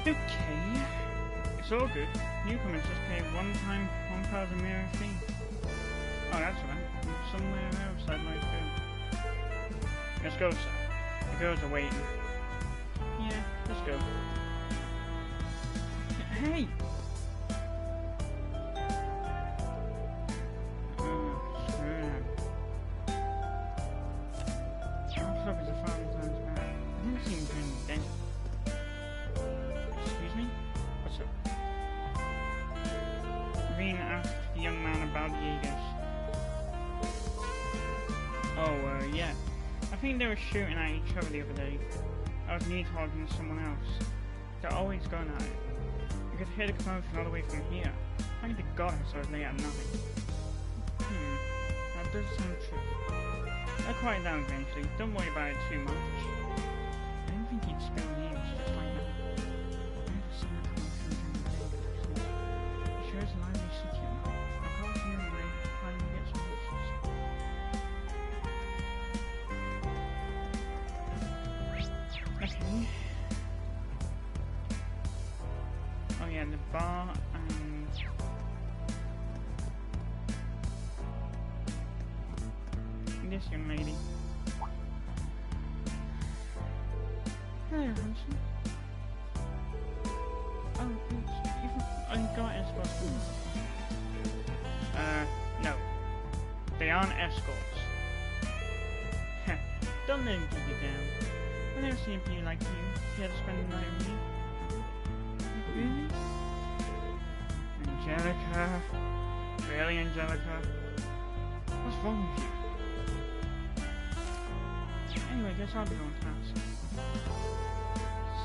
Okay. It's all good. Newcomers just pay one-time 1,000 mirror fee. Oh, that's right. I'm somewhere else I'd like to go. Let's go, sir. The girls are waiting. Yeah, let's go. Hey! Screw them. I'll look at the farm times back. I didn't see him during the day. Excuse me? What's up? Reen asked the young man about the Jaegers. Oh, yeah. I think they were shooting at each other the other day. I was near-talking to someone else. They're always going at it. You could hear the commotion all the way from here. Thank to God I was late at night. That does sound true. They'll quiet down eventually. Don't worry about it too much. I didn't think he'd spill names just like that. I never seen a commotion during the day, actually. It sure is a lively city now. I'll call you anyway, trying to get some answers. Okay. Oh yeah, the bar and... this young lady. Hello, handsome. Oh, you've got escorts. No. They aren't escorts. Don't let him keep you down. I've never seen a beauty like you. Here to spend the night with me. Really? Angelica. Really, Angelica? What's wrong with you? Anyway, guess I'll be on task.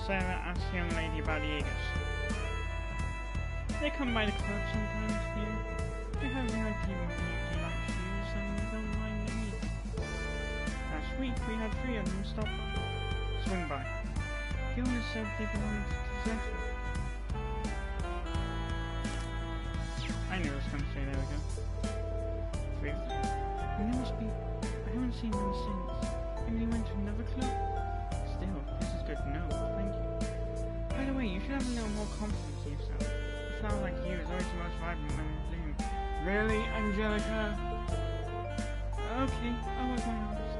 Sarah asked the young lady about the Jaegers. They come by the club sometimes, dear. They have young people who like shoes and they don't mind them either. Last week we had 3 of them stop by. Swing by. Fiona said they belonged to Zephyr. I knew I was going to say there we go. 3 of them. They must be... I haven't seen them since. Maybe they went to another club? Still, this is good to know. Thank you. By the way, you should have a little more confidence in yourself. A flower like you is always the most vibrant when in bloom. Really, Angelica? Okay, I'll work my hardest.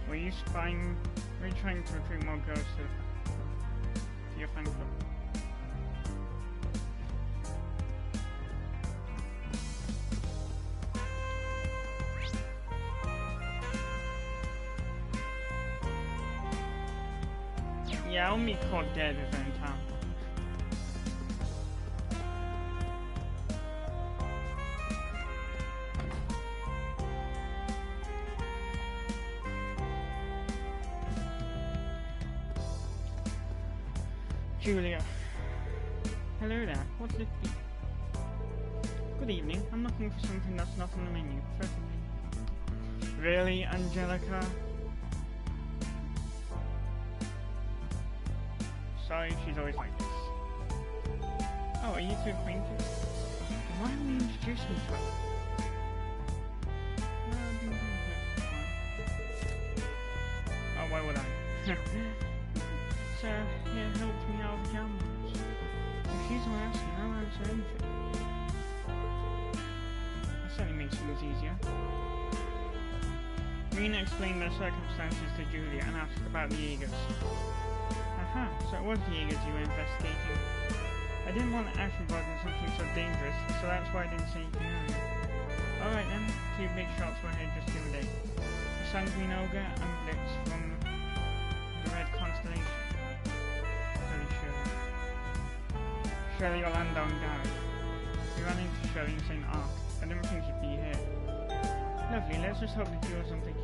Were you spying? Were you trying to recruit more girls to your fan club? Yeah, I'll meet caught dead if I'm in town. Julia. Hello there, what's it be? Good evening, I'm looking for something that's not on the menu, preferably. Really, Angelica? Sorry, she's always like this. Oh, are you two acquainted? Why don't you introduce me to her? I've been doing this for a while. Oh, why would I? Sarah here helped me out with gamblers. If she's not asking, I'll answer anything. That certainly makes things easier. Rena explained their circumstances to Julia and asked about the Jaegers. Aha, so it was the Jaegers you were investigating. I didn't want to act involved in something so dangerous, so that's why I didn't say anything earlier. Alright then, 2 big shots were hit just the other day. The Sun Green Ogre and Blitz from the Red Constellation. Very Shirley. Shirley, Orlando and Gareth. We ran into Shirley in St. Ark. I didn't think she'd be here. Lovely, let's just hope the duo's on vacation.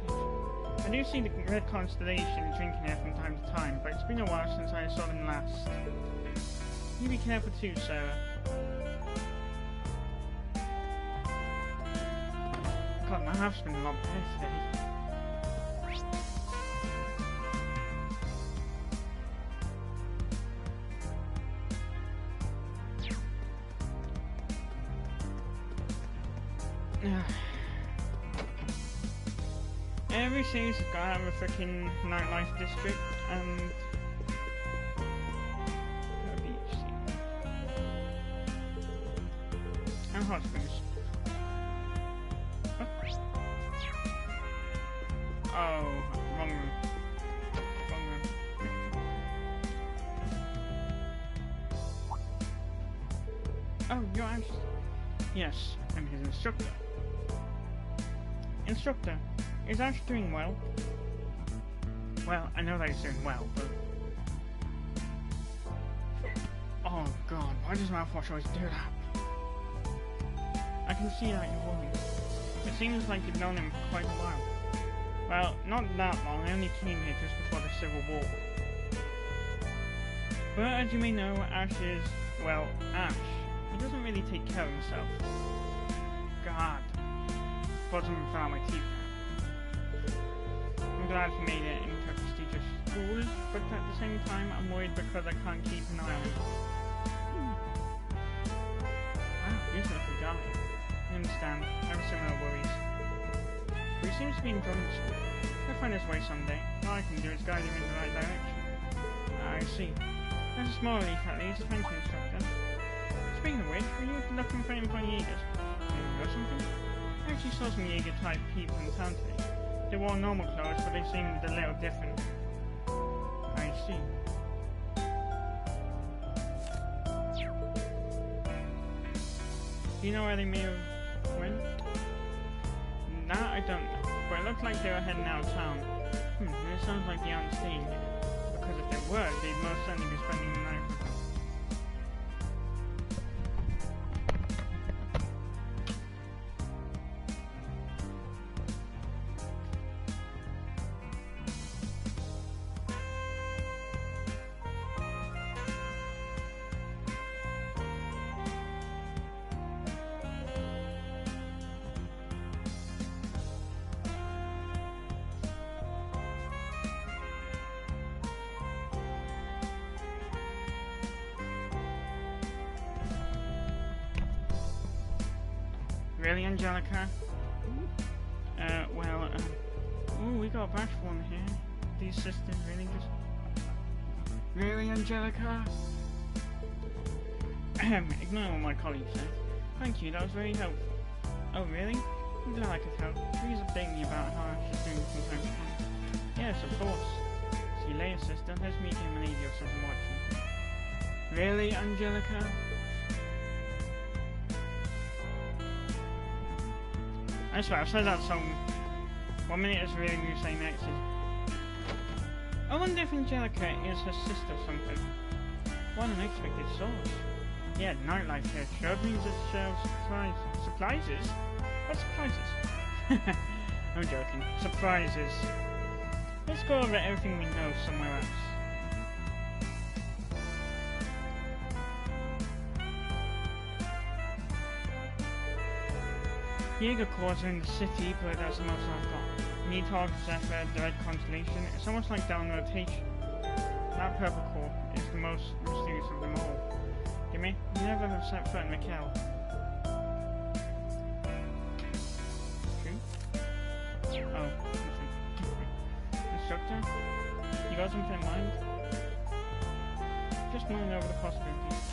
I do see the Red Constellation drinking here from time to time, but it's been a while since I saw them last. You be careful too, Sarah. God, my house's been a lot better today. every city's gotta have a freaking nightlife district and a beach scene. And hot springs. What? Oh, wrong room. Wrong room. Oh, you're Ash. Yes, I'm his instructor. Instructor, is Ash doing well? Well, I know that he's doing well, but... Oh god, why does Mouthwash always do that? I can see that you're worried. It seems like you've known him for quite a while. Well, not that long, I only came here just before the Civil War. But as you may know, Ash is, well, Ash. He doesn't really take care of himself. God. Thought something fell out my teeth. I'm glad he made it into a prestigious school, but at the same time I'm worried because I can't keep an eye on him. Wow, he's a lucky guy. I understand. I have similar worries. But he seems to be enjoying school. He'll find his way someday. All I can do is guide him in the right direction. I see. That's a small relief at least. Thank you, Instructor. Speaking of which, were you looking for any Jaegers? Maybe or something? I actually saw some Jaeger-type people in town today. They wore normal clothes, but they seemed a little different. I see. Do you know where they may have went? Nah, I don't know. But it looked like they were heading out of town. And it sounds like they aren't staying here. Because if they were, they'd most certainly be spending the night with them. Really, Angelica? Ooh, we got a bashful one here. These sisters really just... Really, Angelica? Ignore what my colleague said. Thank you, that was very helpful. Oh, really? I'm glad I could help. Please update me about how she's doing from time to time. Yes, of course. See you later, sister. Let's meet him and leave yourself and watch him. Really, Angelica? I swear, I've said that song. 1 minute is really you say next is... I wonder if Angelica is her sister or something. What an unexpected source. Yeah, nightlife here sure brings us surprises? What surprises? I'm joking. Surprises. Let's go over everything we know somewhere else. Jaeger Corps are in the city, but that's the most I've got. Neathog, Zephyr, the Red Constellation, it's almost like down rotation. That Purple Corps is the most mysterious of them all. You may never have set foot in Mikkel. True? Oh, nothing. Instructor? You got something in mind? Just mulling over the possibilities.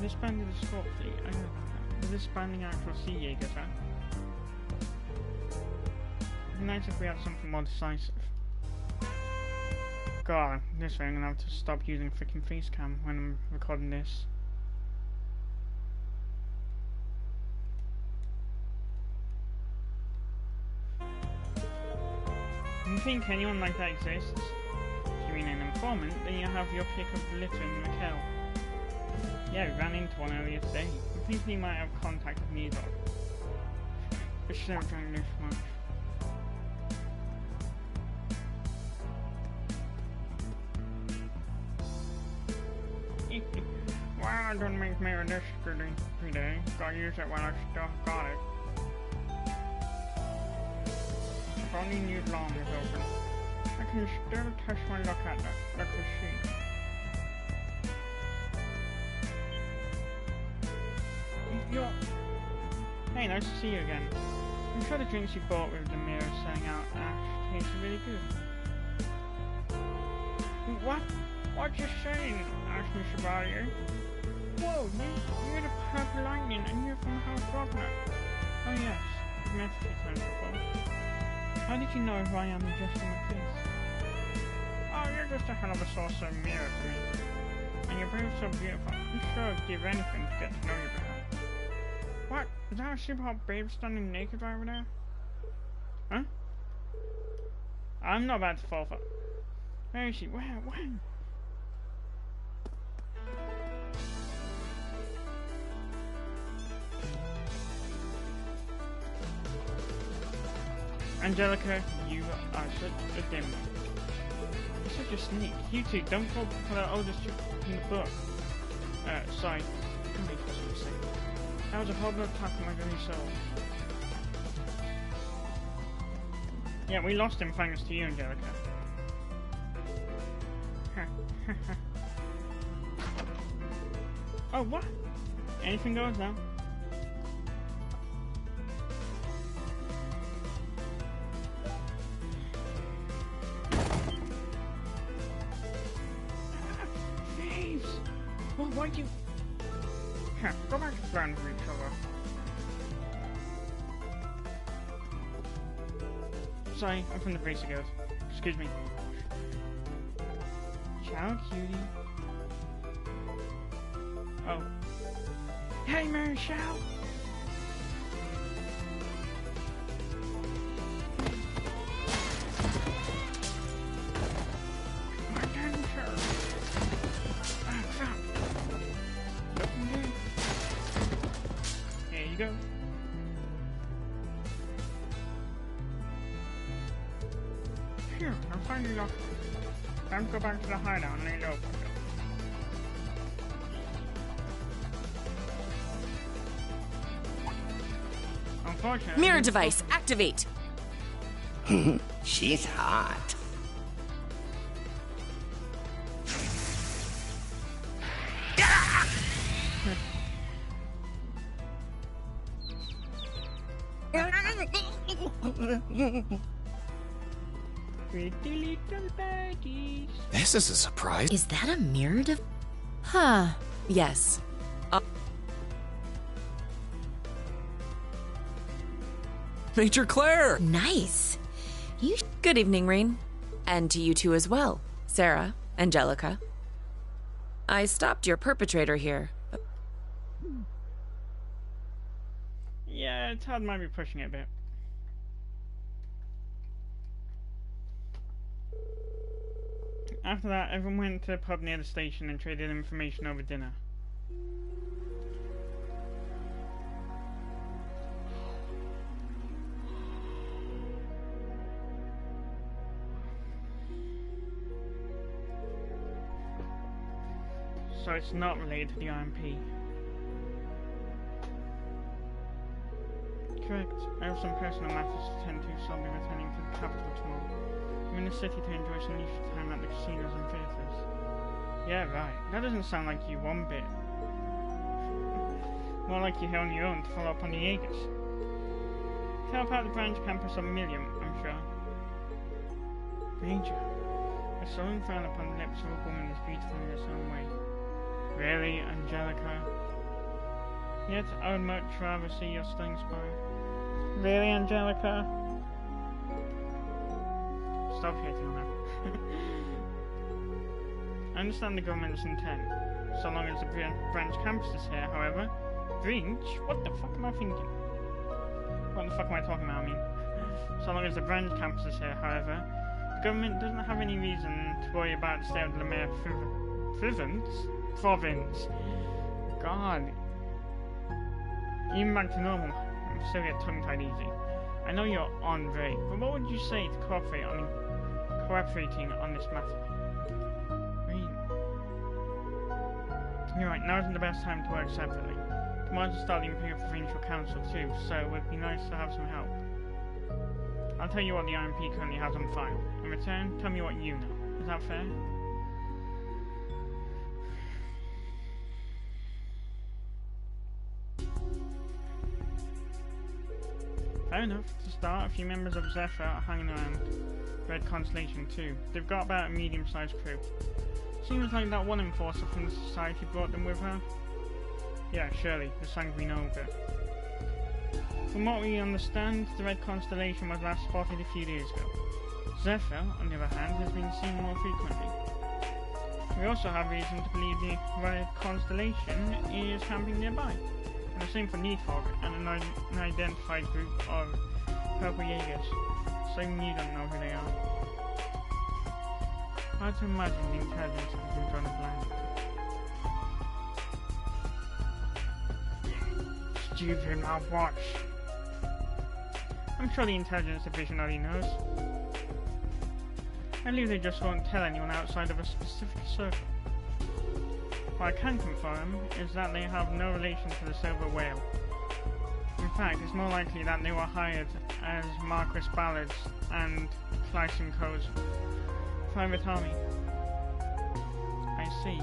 Disbanded the Scorp fleet, I know about that. We're disbanding actual sea Jaegers, huh? It'd be nice if we had something more decisive. God, this way I'm gonna have to stop using freaking face cam when I'm recording this. Do you think anyone like that exists? If you mean an informant, then you have your pick of litter in Mikkel. Yeah, we ran into one earlier today. I think he might have contacted Neathog. I should have drank this much. Well, I don't make me of this today. Gotta use it when I still got it. If only New Lawn is open. I can still test my luck at that. Let's see. Hey, Hey, nice to see you again. I'm sure the drinks you bought with the mirror saying out ash tasted really good. What? What you saying? Asked Mr. Chevalier. Whoa, you're the Purple Lightning and you're from House Wagner. Oh yes, I've met a few times before. How did you know who I am just from a kiss? Oh, you're just a hell of a saucer mirror to me. And you're both so beautiful. I'm sure I'd give anything to get to know you better. What? Is that a super hot babe standing naked right over there? Huh? I'm not about to fall for... Where is she? Where? When? Angelica, you are such a dim one. You're such a sneak. You two, don't fall for that oldest trick in the book. Sorry. I can't make possible say. That was a horrible attack on my very soul. Yeah, we lost him thanks to you, Angelica. Oh, what? Anything goes now. Thieves! Well, why'd you... Go back to plan for each other. Sorry, I'm from the Bracer Girls. Excuse me. Ciao, cutie. Oh. Hey, Mary Chow! My dentures! Ah, crap! Looking good. There you go. Phew, I'm finally locked. Time to go back to the hideout and lay low. Unfortunately, Mirror device, activate! She's hot. Pretty little birdies. This is a surprise. Is that a mirror device? Huh. Yes. Major Claire! Nice. Good evening, Reen. And to you two as well, Sarah, Angelica. I stopped your perpetrator here. Yeah, Todd might be pushing it a bit. After that, everyone went to a pub near the station and traded information over dinner. So it's not related to the IMP. Correct. I have some personal matters to attend to, so I'll be returning to the capital tomorrow. I'm in the city to enjoy some leisure time at the casinos and theatres. Yeah, right. That doesn't sound like you one bit. More like you're here on your own to follow up on the Jaegers. To help out the branch campus of Millium, I'm sure. Major. A sullen frown upon the lips of a woman is beautiful in its own way. Really, Angelica? Yet, I would much rather see your sling spy. Really, Angelica? Stop hitting on her. I understand the government's intent. So long as the branch campus is here, however. Branch? What the fuck am I thinking? What the fuck am I talking about, I mean? So long as the branch campus is here, however, the government doesn't have any reason to worry about the state of the Lemire province. God. Even back to normal, I still get tongue-tied easy. I know you're on break, but what would you say to cooperating on this matter? Green. You're right, now isn't the best time to work separately. Tomorrow's the start of the Imperial Provincial Council too, so it would be nice to have some help. I'll tell you what the IMP currently has on file. In return, tell me what you know. Is that fair? Fair enough. To start, a few members of Zephyr are hanging around Red Constellation too. They've got about a medium-sized crew. Seems like that one enforcer from the Society brought them with her. Yeah, surely, the Sanguine Ogre. From what we understand, the Red Constellation was last spotted a few days ago. Zephyr, on the other hand, has been seen more frequently. We also have reason to believe the Red Constellation is camping nearby. And the same for Nidhogg and an unidentified group of Purple Jaegers. So you don't know who they are. Hard to imagine the intelligence has been drawn blind. Stupid mouthwash. I'm sure the intelligence division already knows. I believe they just won't tell anyone outside of a specific circle. What I can confirm is that they have no relation to the Silver Whale. In fact, it's more likely that they were hired as Marquis Ballard's and Clysenko's private army. I see.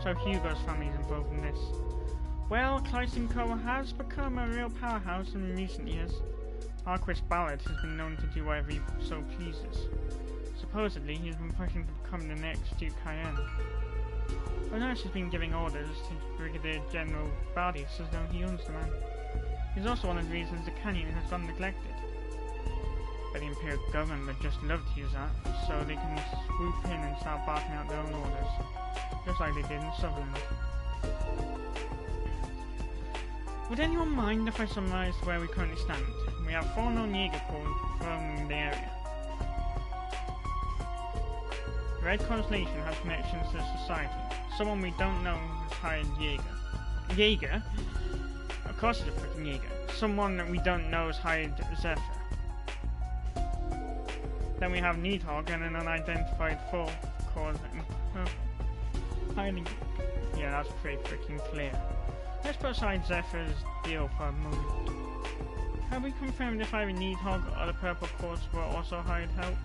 So Hugo's family is involved in this. Well, Clysenko has become a real powerhouse in recent years. Marquis Ballard has been known to do whatever he so pleases. Supposedly, he's been pushing to become the next Duke Cayenne. I know he's been giving orders to Brigadier General Bardius as though he owns the man. He's also one of the reasons the canyon has gone neglected. But the Imperial government would just love to use that, so they can swoop in and start barking out their own orders, just like they did in Sutherland. Would anyone mind if I summarised where we currently stand? We have 4 known Jaeger corps roaming the area. The Red Constellation has connections to the Society. Someone we don't know has hired Jaeger. Jaeger? Of course it's a freaking Jaeger. Someone that we don't know has hired Zephyr. Then we have Nidhogg and an unidentified foe called hiding. Yeah, that's pretty freaking clear. Let's put aside Zephyr's deal for a moment. Have we confirmed if either Nidhogg or the Purple Corps were also hired help?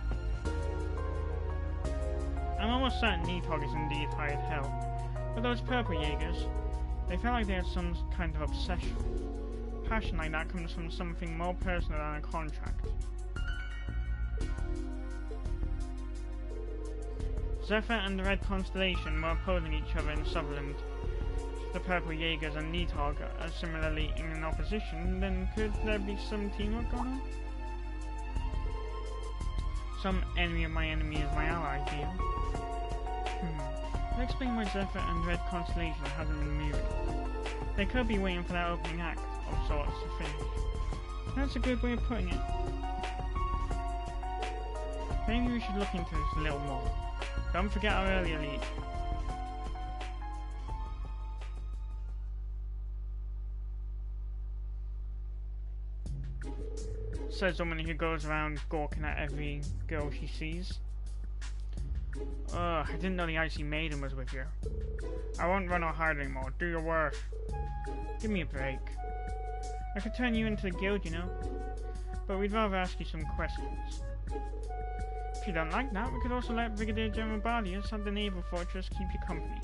I'm almost certain Nidhogg is indeed hired help, but those Purple Jaegers, they felt like they had some kind of obsession. Passion like that comes from something more personal than a contract. Zephyr and the Red Constellation were opposing each other in Sutherland. If the Purple Jaegers and Nidhogg are similarly in opposition, then could there be some teamwork going on? Some enemy of my enemy is my ally deal. I'll explain why Zephyr and the Red Constellation hasn't been moving. They could be waiting for that opening act of sorts to finish. That's a good way of putting it. Maybe we should look into this a little more. Don't forget our earlier lead. Says someone who goes around gawking at every girl she sees. Ugh, I didn't know the Icy Maiden was with you. I won't run or hide anymore. Do your worst. Give me a break. I could turn you into the guild, you know. But we'd rather ask you some questions. If you don't like that, we could also let Brigadier General Bardius at the Naval Fortress keep you company.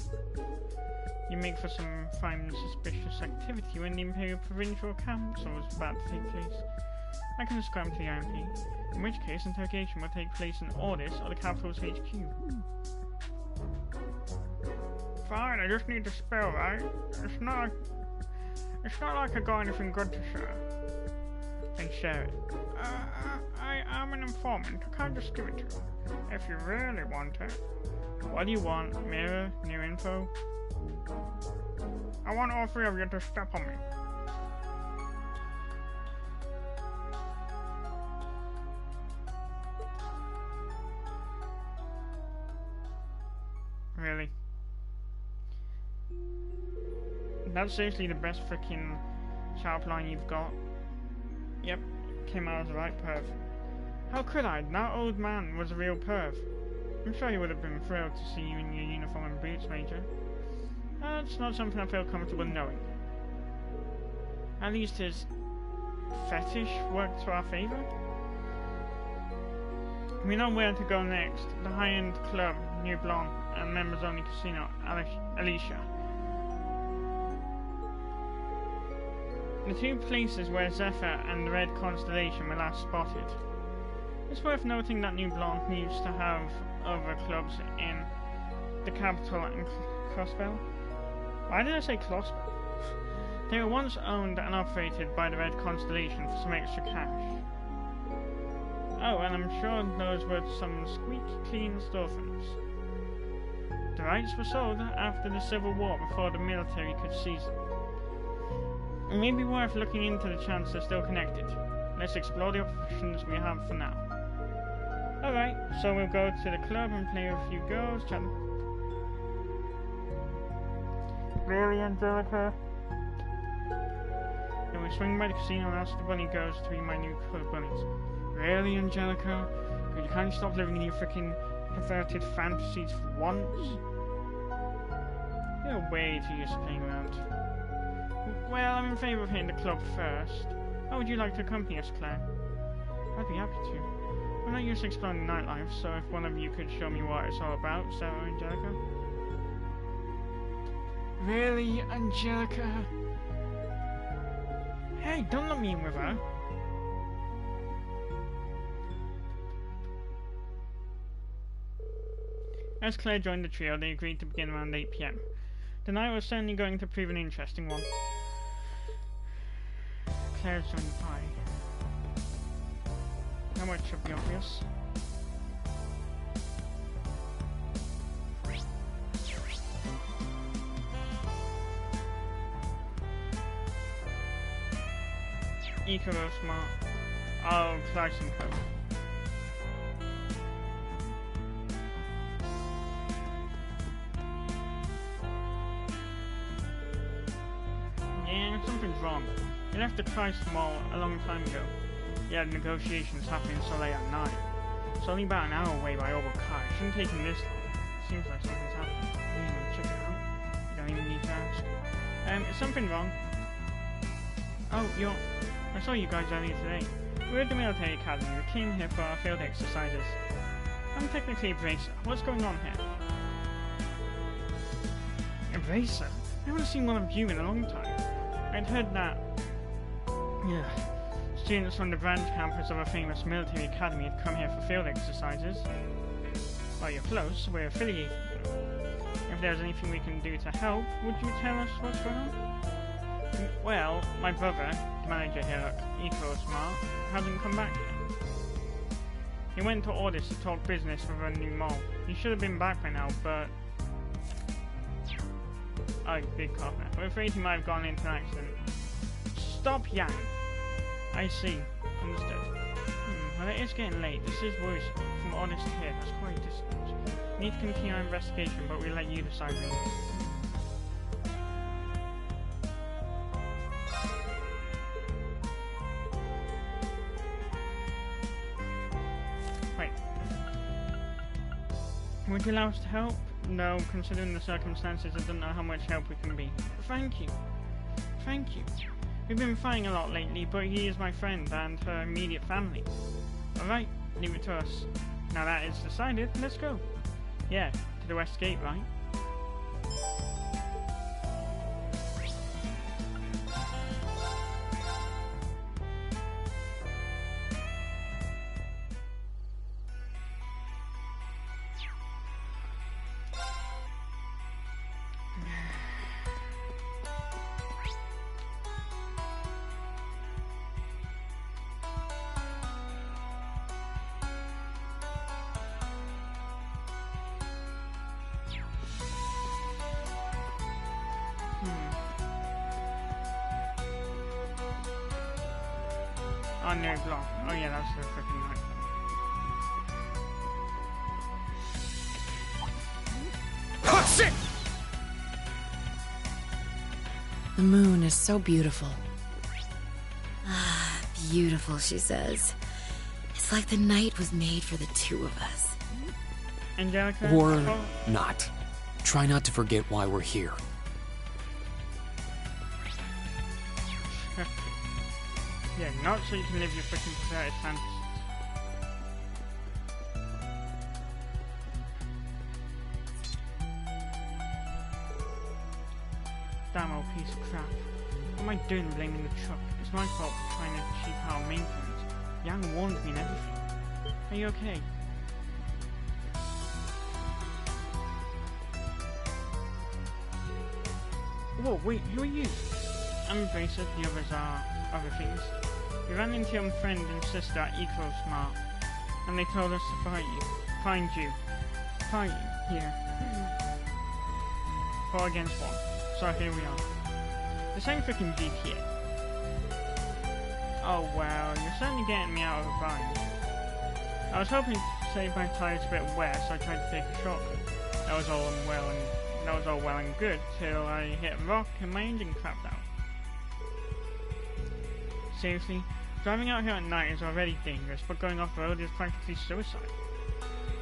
You make for some fine suspicious activity when the Imperial Provincial Council is about to take place. I can describe to the IMP, in which case interrogation will take place in Ordis or the capital's HQ. Fine, I just need the spell, right? It's not like I got anything good to share. Then share it. I am an informant. I can't just give it to you. If you really want it. What do you want? Mirror? New info? I want all 3 of you to step on me. Really? That's seriously the best freaking sharp line you've got? Yep, came out as the right perv. How could I? That old man was a real perv. I'm sure he would have been thrilled to see you in your uniform and boots, Major. That's not something I feel comfortable knowing. At least his fetish worked to our favour? We know where to go next. The high-end club, New Blanc, and members-only casino, Alicia. The two places where Zephyr and the Red Constellation were last spotted. It's worth noting that New Blanc used to have other clubs in the capital and Crossbell. Why did I say Crossbell? They were once owned and operated by the Red Constellation for some extra cash. Oh, and I'm sure those were some squeaky clean storefronts. The rights were sold after the Civil War before the military could seize them. It may be worth looking into the chance they're still connected. Let's explore the options we have for now. Alright, so we'll go to the club and play a few girls, chat. Really, Angelica? Then we swing by the casino and ask the bunny girls to be my new club bunnies. Really, Angelica? Could you kindly stop living in your freaking perverted fantasies for once? You're way too used to playing around. Well, I'm in favour of hitting the club first. How would you like to accompany us, Claire? I'd be happy to. We're not used to exploring the nightlife, so if one of you could show me what it's all about, Sarah or Angelica? Really, Angelica? Hey, don't let me in with her. As Claire joined the trio, they agreed to begin around 8 PM. The night was certainly going to prove an interesting one. Claire's joined the party. How much should be obvious? Eco Smart. Oh, Clarkson Code. Yeah, something's wrong. We left the Christ Mall a long time ago. Yeah, the negotiations happening so late at night. It's only about an hour away by Oval car. It shouldn't take him this long. Seems like something's happening. You want to check it out? You don't even need to ask. Is something wrong? Oh, I saw you guys earlier today. We're at the military academy. We came here for our field exercises. I'm technically a bracer. What's going on here? A bracer? I haven't seen one of you in a long time. I'd heard that students from the branch campus of a famous military academy had come here for field exercises. Well, you're close. We're affiliated. If there's anything we can do to help, would you tell us what's going on? Well, my brother, the manager here at EcoSmart, hasn't come back yet. He went to Ordis to talk business with a new mall. He should have been back by now, but... Oh, big cough now. We're afraid he might have gone into an accident. Stop yang! I see. Understood. Well, it is getting late. This is worrisome. From Ordis to here, that's quite a distance. We need to continue our investigation, but we'll let you decide later. Would you allow us to help? No, considering the circumstances, I don't know how much help we can be. Thank you. Thank you. We've been fighting a lot lately, but he is my friend and her immediate family. Alright, leave it to us. Now that it's decided, let's go. Yeah, to the West Gate, right? On their block. Oh yeah, that's the freaking night. Oh, shit! The moon is so beautiful. Ah, beautiful, she says. It's like the night was made for the two of us. Angelica? Or not. Try not to forget why we're here. Yeah, not so you can live your freaking perverted fantasies. Damn old piece of crap. What am I doing blaming the truck? It's my fault for trying to cheap out maintenance. Yang warned me and everything. Are you okay? Whoa, wait, who are you? I'm Evasive, the others are other things. We ran into your friend and sister at EcoSmart, and they told us to find you. Here. 4 against 1. So here we are. The same freaking GTA. Oh well, you're certainly getting me out of a bind. I was hoping to save my tires a bit wet, so I tried to take a shortcut. That was all well and good till I hit a rock and my engine crapped out. Seriously, driving out here at night is already dangerous, but going off-road is practically suicide.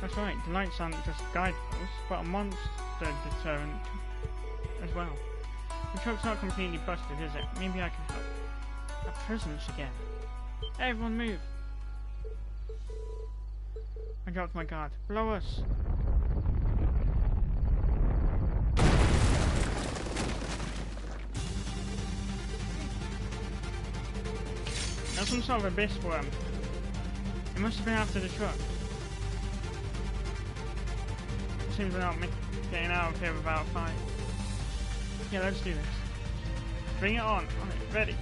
That's right, the lights aren't just guideposts, but a monster deterrent as well. The truck's not completely busted, is it? Maybe I can help. A presence again. Everyone move! I dropped my guard. Below us! That's some sort of abyss worm. It must have been after the truck. Seems we're not getting out of here without a fight. Yeah, let's do this. Bring it on. On it. Ready.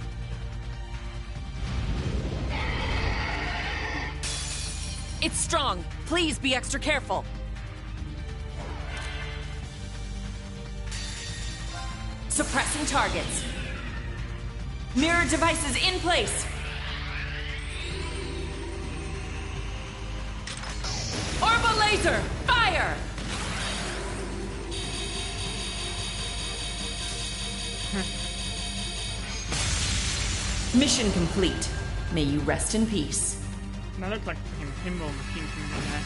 It's strong. Please be extra careful. Suppressing targets. Mirror devices in place. Orbo laser, fire! Mission complete. May you rest in peace. That looks like a fucking pinball machine from in there.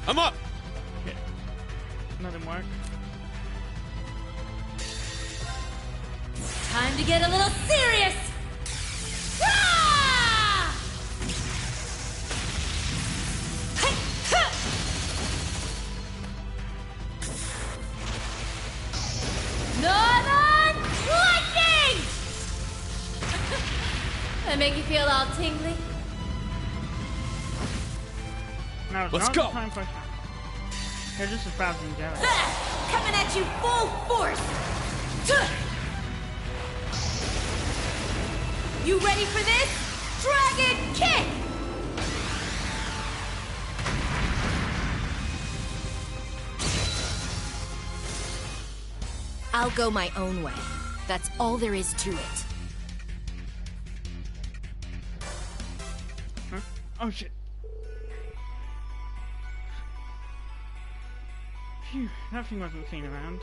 I'm up! Shit. Nothing work. Time to get a little serious! Ah! Northern Lightning! That make you feel all tingly? Now it's Let's not go. the time for a shot. They're just as bad as jealous. Coming at you full force! You ready for this? Dragon Kick! I'll go my own way. That's all there is to it. Huh? Oh shit. Phew, that thing wasn't seen around.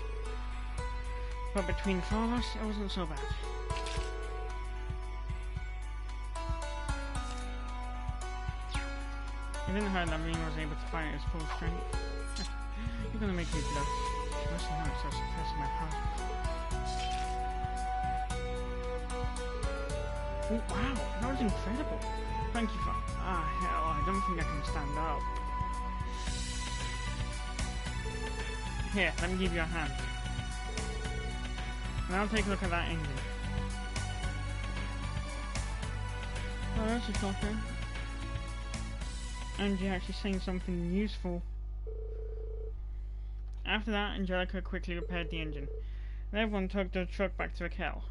But between the 4 of us, it wasn't so bad. It didn't hurt that Reen was able to fight at his full strength. You're gonna make me blush. She must have known so suppressing my past. Oh wow, that was incredible. Thank you for... Ah hell, I don't think I can stand up. Here, let me give you a hand. Now take a look at that engine. Oh, that's a shocker. And you're actually saying something useful. After that, Angelica quickly repaired the engine, and everyone took the truck back to Raquel.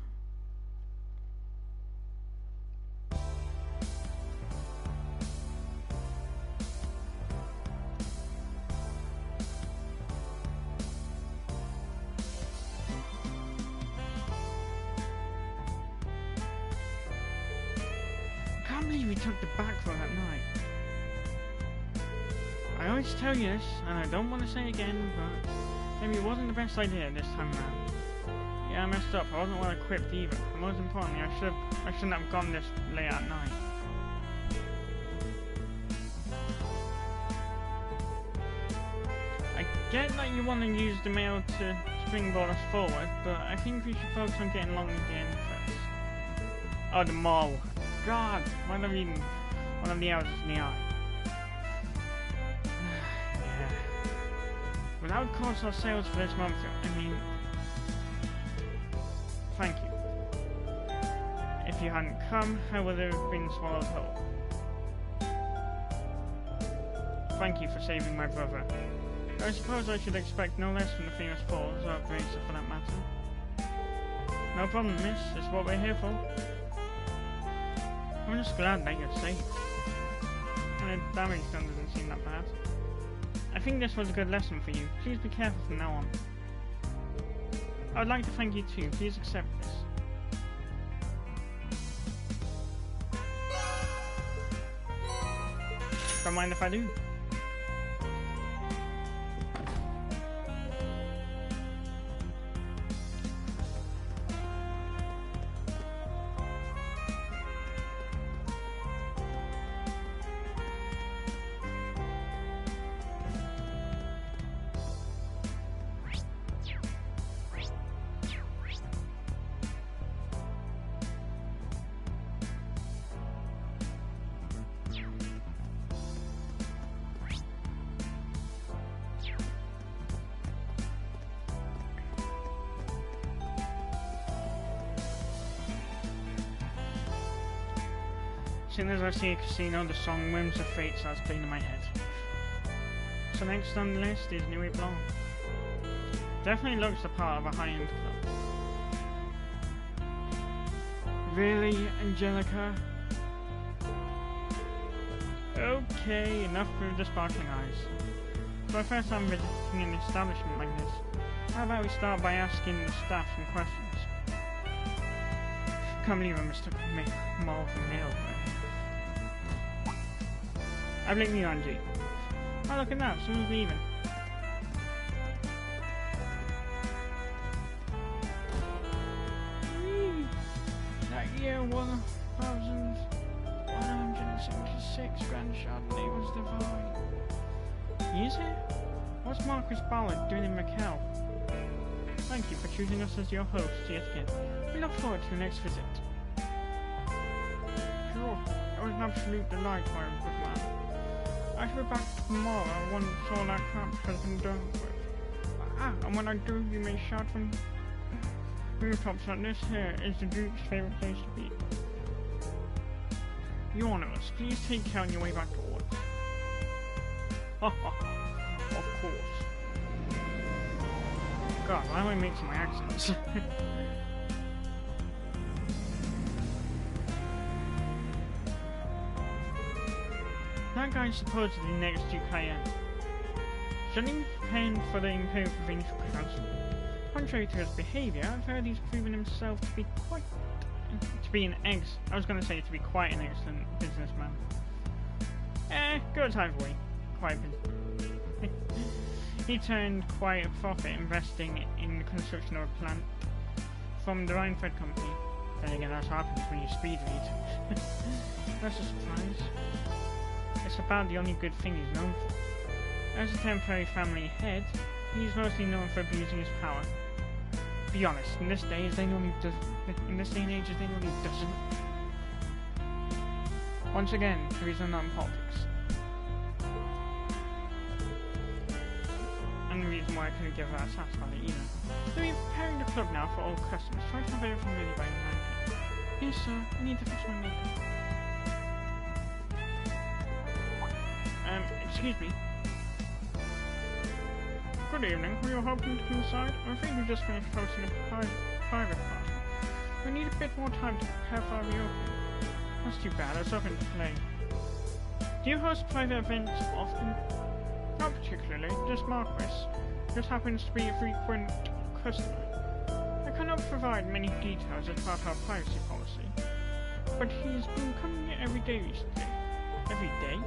I can't believe we took the back road at night. I always tell you this, and I don't want to say it again, but maybe it wasn't the best idea this time around. Yeah, I messed up. I wasn't well equipped either. And most importantly, I shouldn't have gone this late at night. I get that you want to use the mail to springboard us forward, but I think we should focus on getting along again first. Oh, the mall. God, why not even one of the houses in the eye? Yeah. Without course our sales for this month, I mean... Thank you. you hadn't come, I would have been swallowed whole. Thank you for saving my brother. I suppose I should expect no less from the famous Falls, or Bracer for that matter. No problem, miss. It's what we're here for. I'm just glad that you're safe. And the damage done doesn't seem that bad. I think this was a good lesson for you. Please be careful from now on. I would like to thank you too. Please accept this. Don't mind if I do. As soon as I see a casino, the song Whims of Fate starts playing in my head. So next on the list is New Blanc. Definitely looks the part of a high-end club. Really, Angelica? Okay, enough with the sparkling eyes. For the first time visiting an establishment like this, how about we start by asking the staff some questions? Can't believe I mistook Mall for Mail. I blame you, Angie. Oh, look at that, someone's leaving. That year 1176 Grand Chardonnay was divine. Is it? What's Marcus Ballard doing in Macau? Thank you for choosing us as your hosts yet again. We look forward to your next visit. Sure, it was an absolute delight, my good man. I should be back tomorrow once all that crap has been done with. And when I do, you may shout from rooftops that this here is the Duke's favourite place to be. You honour us. Please take care on your way back to Ords. Of course. God, why am I mixing my accents? That guy's supposedly next to Cayenne. Shouldn't he be paying for the Imperial Provincial Council? Contrary to his behaviour, I've heard he's proven himself to be quite an excellent businessman. Good either way. Quite He turned quite a profit investing in the construction of a plant from the Rhineford Company. Then again, that's what happens when you speed read. That's a surprise. It's about the only good thing he's known for. As a temporary family head, he's mostly known for abusing his power. Be honest, in this day and age, they know he doesn't. Once again, the reason I'm not in politics. And the reason why I couldn't give that satisfied either. So we're preparing the club now for all customers. Try to have everything ready by 9 p.m. Yes, sir. I need to fix my makeup. Excuse me. Good evening. We were hoping to come inside. I'm afraid we just finished hosting a private party. We need a bit more time to prepare for our reopening. That's too bad. I was hoping to play. Do you host private events often? Not particularly. Just Marquis. Just happens to be a frequent customer. I cannot provide many details as part of our privacy policy, but he's been coming here every day recently. Every day?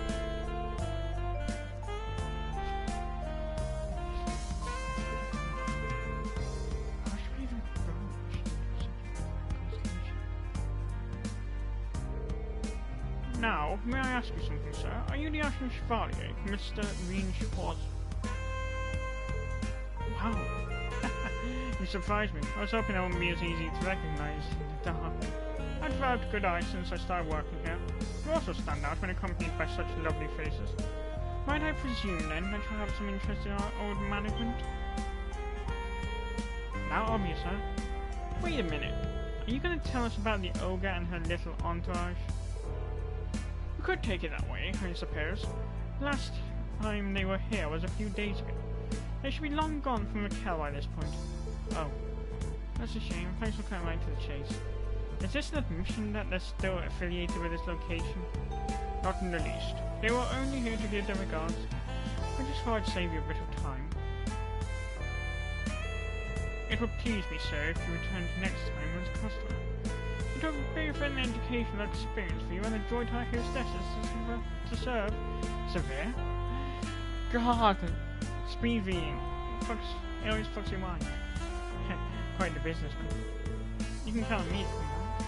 Now, may I ask you something, sir? Are you the Ashen Chevalier, Mr. Rean Schwartz? Wow. You surprised me. I was hoping I wouldn't be as easy to recognize in the dark. I've developed good eyes since I started working here. You also stand out when accompanied by such lovely faces. Might I presume, then, that you have some interest in our old management? Not obvious, huh? Wait a minute. Are you going to tell us about the ogre and her little entourage? We could take it that way, I suppose. Last time they were here was a few days ago. They should be long gone from Raquel by this point. Oh, that's a shame. Thanks for coming right to the chase. Is this an admission that they're still affiliated with this location? Not in the least. They were only here to give their regards. I just thought I'd save you a bit of time. It would please me, sir, if you returned next time as a customer. It would be an educational experience for you and a joy to our hostesses to serve. Severe? God! Speed reading. It always fucks your mind. Quite the businessman. You can count on me to come out.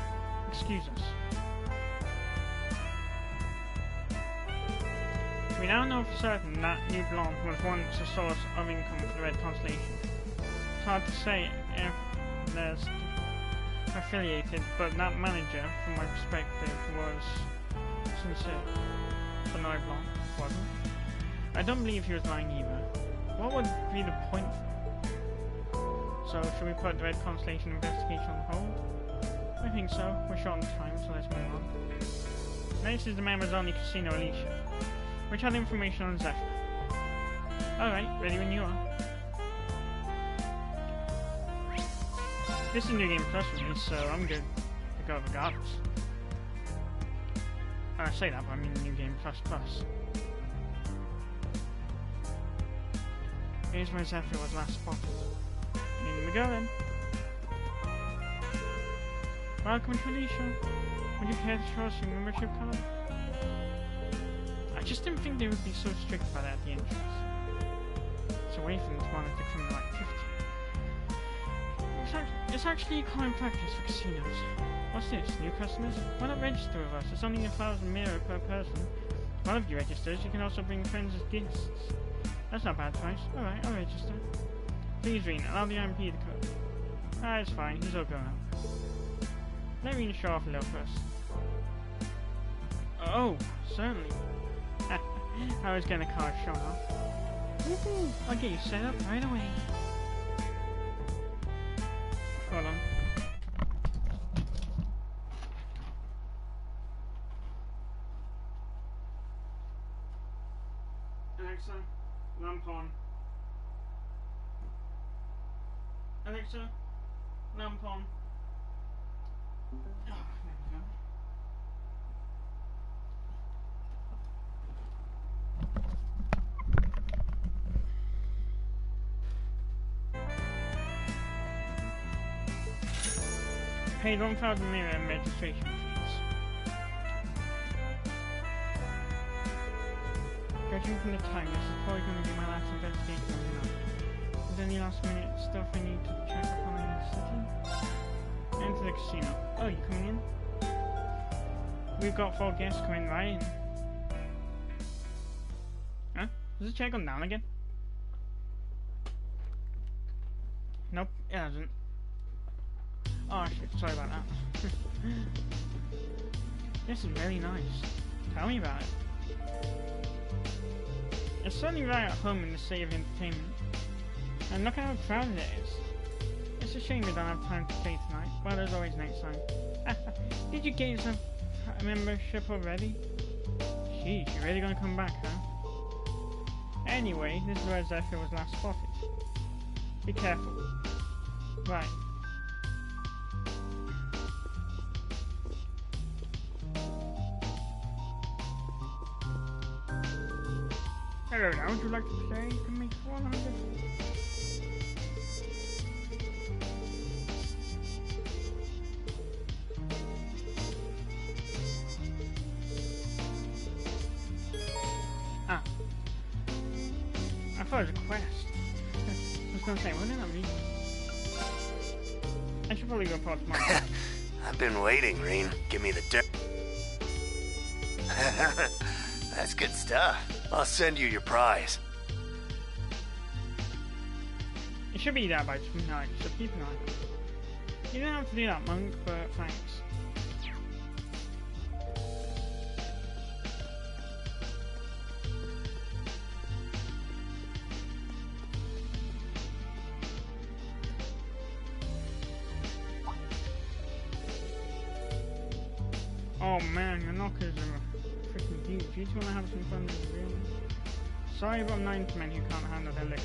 Excuse us. We now know for certain that New Blonde was once a source of income for the Red Constellation. It's hard to say if there's affiliated, but that manager, from my perspective, was sincere. But no, Blonde wasn't. I don't believe he was lying either. What would be the point? So, should we put the Red Constellation investigation on hold? I think so. We're short on time, so let's move on. This is the Amazonian Casino Alicia, which had information on Zephyr. Alright, ready when you are. This is New Game Plus for me, so I'm good to go regardless. I say that, but I mean New Game Plus Plus. Here's where Zephyr was last spotted. In we go then. Welcome to Alicia. Would you care to show us your membership card? I just didn't think they would be so strict about that at the entrance. It's a way for them to monitor criminal activity. It's actually a common practice for casinos. What's this? New customers? Why not register with us? It's only 1,000 mirror per person. One of you registers, you can also bring friends as guests. That's not a bad price. Alright, I'll register. Please, Reen, allow the MP to code. Ah, it's fine. He's all grown up. Let me show off a little first. Oh, certainly. I was getting a card shown off. Woohoo! I'll get you set up right away. Hold on. Alexa, lamp on. Alexa, lamp on. Oh, there we go. Paid 1,000 mirror and registration fees. Judging from the time, this is probably going to be my last investigation of the night. Is there any last minute stuff I need to check up on in the city? Enter the casino. Oh, you coming in? We've got 4 guests coming right in. Huh? Does the chair go down again? Nope, it hasn't. Oh shit, sorry about that. This is really nice. Tell me about it. It's certainly right at home in the city of entertainment. And look at how crowded it is. It's a shame we don't have time to stay tonight. Well, there's always next time. Did you get yourself a membership already? Sheesh, you're really gonna come back, huh? Anyway, this is where Zephyr was last spotted. Be careful. Right. Hello now, would you like to play? You can make 400. Ah. I thought it was a quest. I was gonna say, wouldn't that be? I should probably go past mine. I've been waiting, Reen. Give me the dirt. That's good stuff. I'll send you your prize. It should be there by tonight, so keep an eye on it. You don't have to do that, Monk, but thanks. Oh man, your knockers are freaking huge. You two wanna have some fun with the room? Sorry, but I'm 9 men who can't handle their liquor.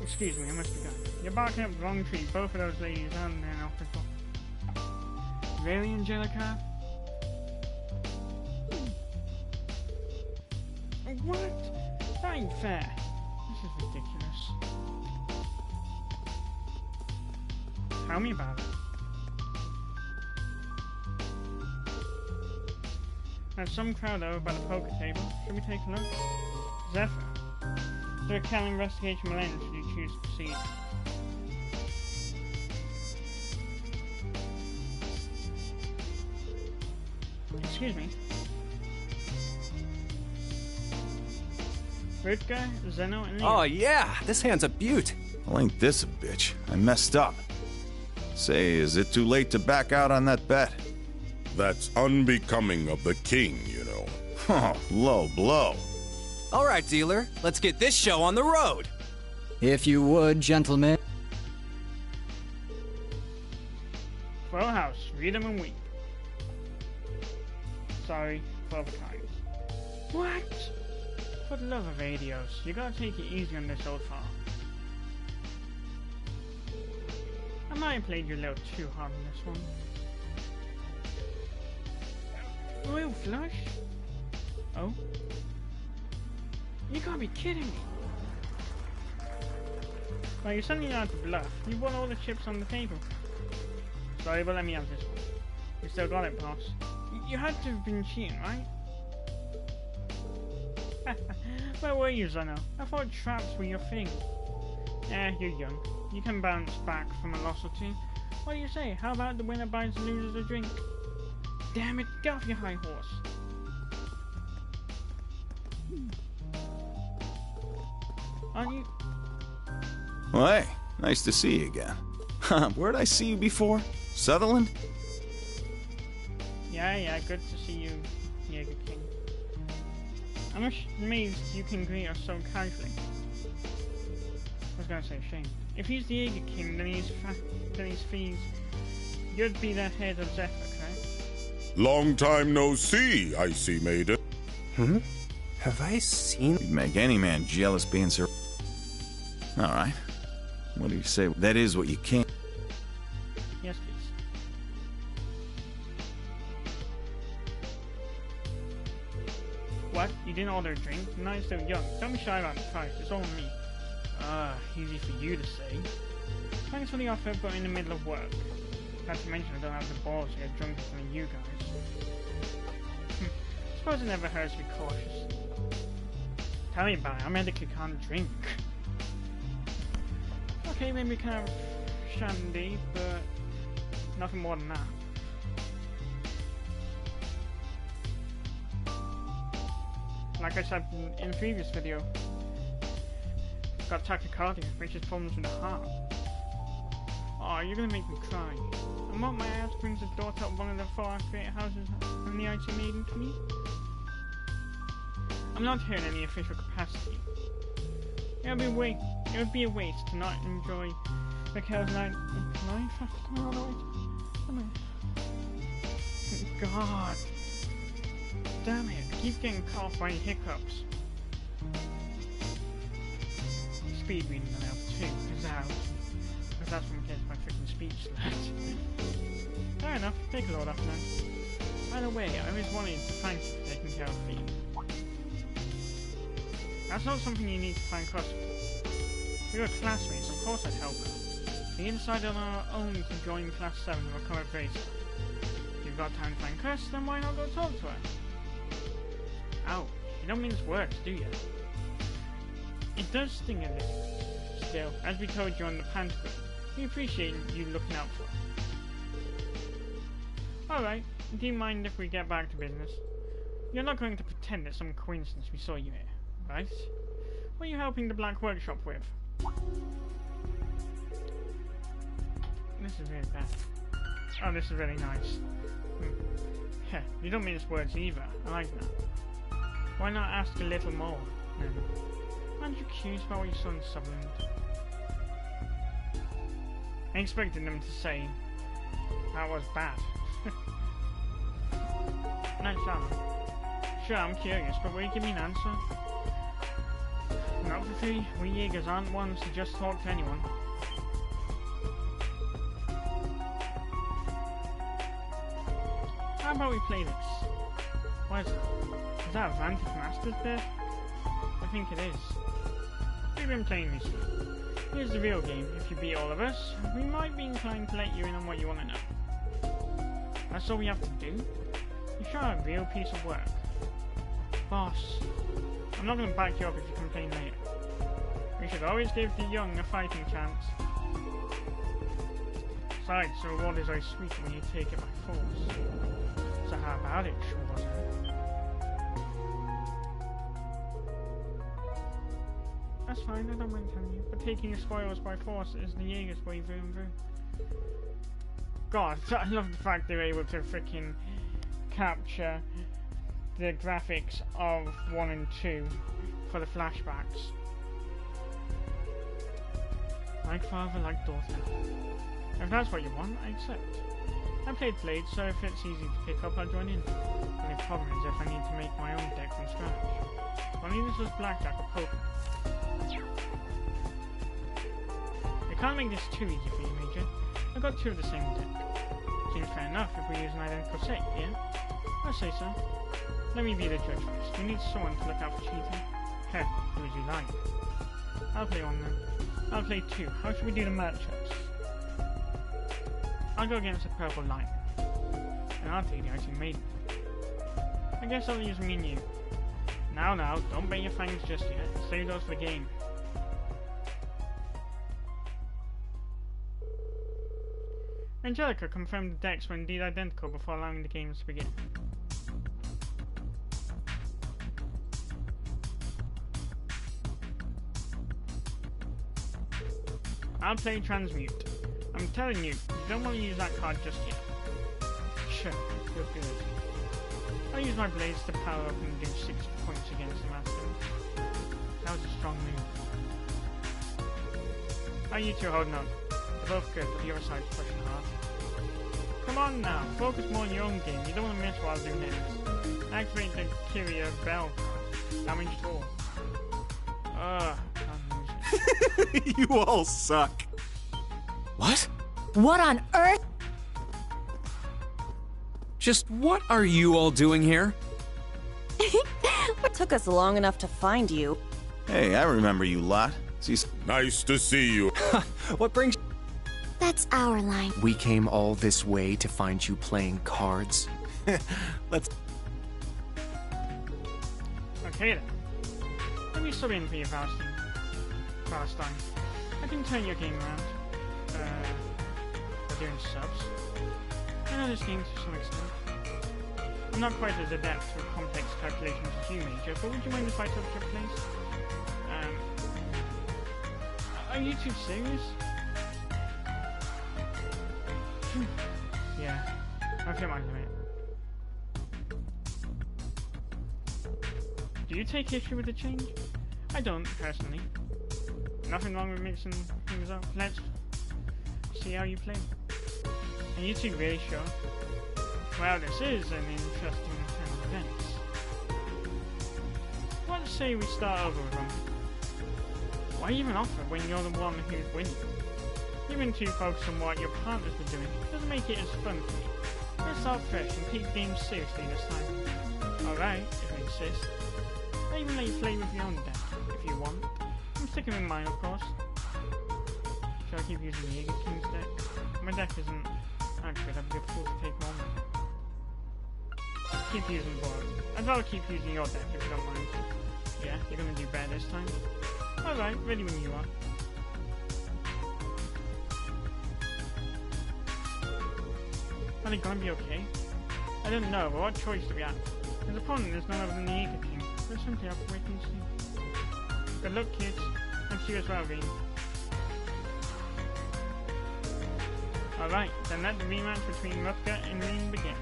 Excuse me, I must be going. You're barking up the wrong tree, both of those ladies and their officer. Really, Angelica? What? That ain't fair. This is ridiculous. Tell me about it. There's some crowd over by the poker table. Should we take a look? Zephyr. Through a Cal investigation will end should you choose to proceed. Excuse me. Rutger, Zeno, and Leo. Oh yeah, this hand's a beaut. Well, ain't this a bitch? I messed up. Say, is it too late to back out on that bet? That's unbecoming of the king, you know. Oh, low blow. All right, dealer, let's get this show on the road. If you would, gentlemen. Full house, read them and weep. Sorry, for the kind. What? For the love of Adios, you gotta take it easy on this old farm. I might have played you a little too hard on this one. Royal flush? Oh? You gotta be kidding me. Well, you're suddenly out to bluff. You won all the chips on the table. Sorry, but let me have this one. You still got it, boss. You had to have been cheating, right? Where were you, Zeno? I thought traps were your thing. You're young. You can bounce back from a loss or two. What do you say? How about the winner buys the losers a drink? Damn it, get off your high horse. Aren't you? Well, hey, nice to see you again. Where'd I see you before? Sutherland? Yeah, good to see you, Jaeger King. I'm amazed you can greet us so casually. I was gonna say shame. If he's the Jaeger King, then he's fees. You'd be the head of Zephyr, correct? Long time no see, I see, maiden. Have I seen... You'd make any man jealous being so... Alright. What do you say? That is what you can. Yes, please. What? You didn't order a drink? The night's still young. Don't be shy about the price. It's all me. Easy for you to say. Thanks for the offer, but in the middle of work. Not to mention I don't have the balls to get drunk in front of you guys. Suppose it never hurts to be cautious. Tell me about it. I medically can't drink. Okay, maybe we can have shandy, but nothing more than that. Like I said in the previous video, got tachycardia, which is problems with the heart. Oh, you're gonna make me cry. And what my ass brings a daughter up one of the 4 great houses in the IT Maiden to me? I'm not here in any official capacity. It would be a waste to not enjoy Mikhail's life. God. Damn it, I keep getting caught by hiccups. Speed reading that out too, because that's when it gets my freaking speech slurred. Fair enough, take a load off now. By the way, I always wanted to thank you for taking care of Fee. That's not something you need to thank us for. We were classmates, of course I'd help her. We decided on our own to join Class 7 and recover Grace. If you've got time to thank us, then why not go talk to her? Ow, you don't mince words, do you? It does sting a little. Still, as we told you on the Pantagruel, we appreciate you looking out for her. Alright, do you mind if we get back to business? You're not going to pretend it's some coincidence we saw you here, right? What are you helping the Black Workshop with? This is really bad. Oh, this is really nice. Heh, you don't mince words either. I like that. Why not ask a little more, then? Aren't you curious about what you saw in Sutherland? I expected them to say that was bad. Nice job. Sure, I'm curious, but will you give me an answer? Not for free. We Jaegers aren't ones to just talk to anyone. How about we play this? What is it? Is that Vantic Master's death? I think it is. We've been playing recently. Here's the real game. If you beat all of us, we might be inclined to let you in on what you want to know. That's all we have to do? You sure are a real piece of work. Boss, I'm not going to back you up if you complain later. We should always give the young a fighting chance. Besides, the reward is always sweet when you take it by force. So how about it, Schwarzer? That's fine, I don't mind telling you, but taking your spoils by force is the Jaeger's way through and through. God, I love the fact they were able to freaking capture the graphics of 1 and 2 for the flashbacks. Like father, like daughter. If that's what you want, I accept. I played Blade, so if it's easy to pick up, I'll join in. The only problem is if I need to make my own deck from scratch. If only this was blackjack or poker. I can't make this too easy for you, Major. I've got 2 of the same deck. Seems fair enough if we use an identical set, yeah? I'll say so. Let me be the judge first. We need someone to look out for cheating. Heh, do as you like. I'll play 1 then. I'll play 2. How should we do the matchups? I'll go against the purple line. And I'll take the Icy Maiden. I guess I'll use me and you. Now, don't bang your fangs just yet. Save those for the game. Angelica confirmed the decks were indeed identical before allowing the games to begin. I'll play Transmute. I'm telling you, you don't want to use that card just yet. Sure, you're good. I'll use my blades to power up and do 6 points against the Master. That was a strong move. How you two holding up? They're both good, but the other side's pushing hard. Come on now, focus more on your own game. You don't want to miss what I'll do next. Activate the Kyria Bell card. Damage 4. Ugh, I'm losing. You all suck. What? What on earth? Just what are you all doing here? It took us long enough to find you. Hey, I remember you lot. Nice to see you. What brings... That's our line. We came all this way to find you playing cards. Let's... Okay then. Let me sub in for you, Valstein. I can turn your game around. By doing subs. I know this game to some extent. I'm not quite as adept with complex calculations as you, Major, but would you mind if I took your place? Are you two serious? Yeah, I've hit my limit. Do you take issue with the change? I don't, personally. Nothing wrong with mixing things up. Let's see how you play. Are you two really sure? Well, this is an interesting turn of events. Let's say we start over with them. Why even offer when you're the one who's winning? Even too focused on what your partners were doing doesn't make it as fun for me. Let's start fresh and take games seriously this time. Alright, if you insist. I'll even let you play with your own deck, if you want. I'm sticking with mine, of course. Shall I keep using the Jaeger King's deck? My deck isn't that good, I'd be a fool to take more. Keep using board. I'd rather keep using your deck if you don't mind. Yeah, you're gonna do better this time. Alright, ready when you are. Are they gonna be okay? I don't know, but what choice do we have? His opponent is none other than the Jaeger King. We'll simply have to wait and see. Good luck, kids. And to you as well, Rean. Alright, then let the rematch between Rutger and Rean begin.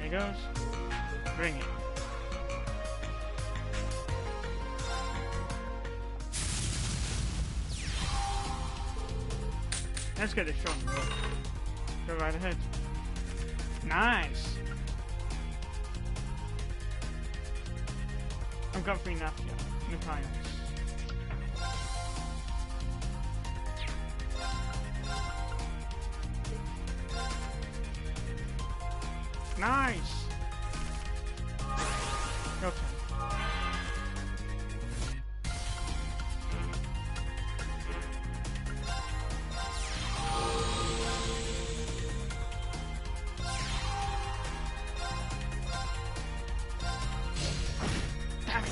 Here goes. Bring it. Let's get this shot. Go right ahead. Nice! I've got 3 enough yet. In the tiles. Nice! Go turn. Damn it!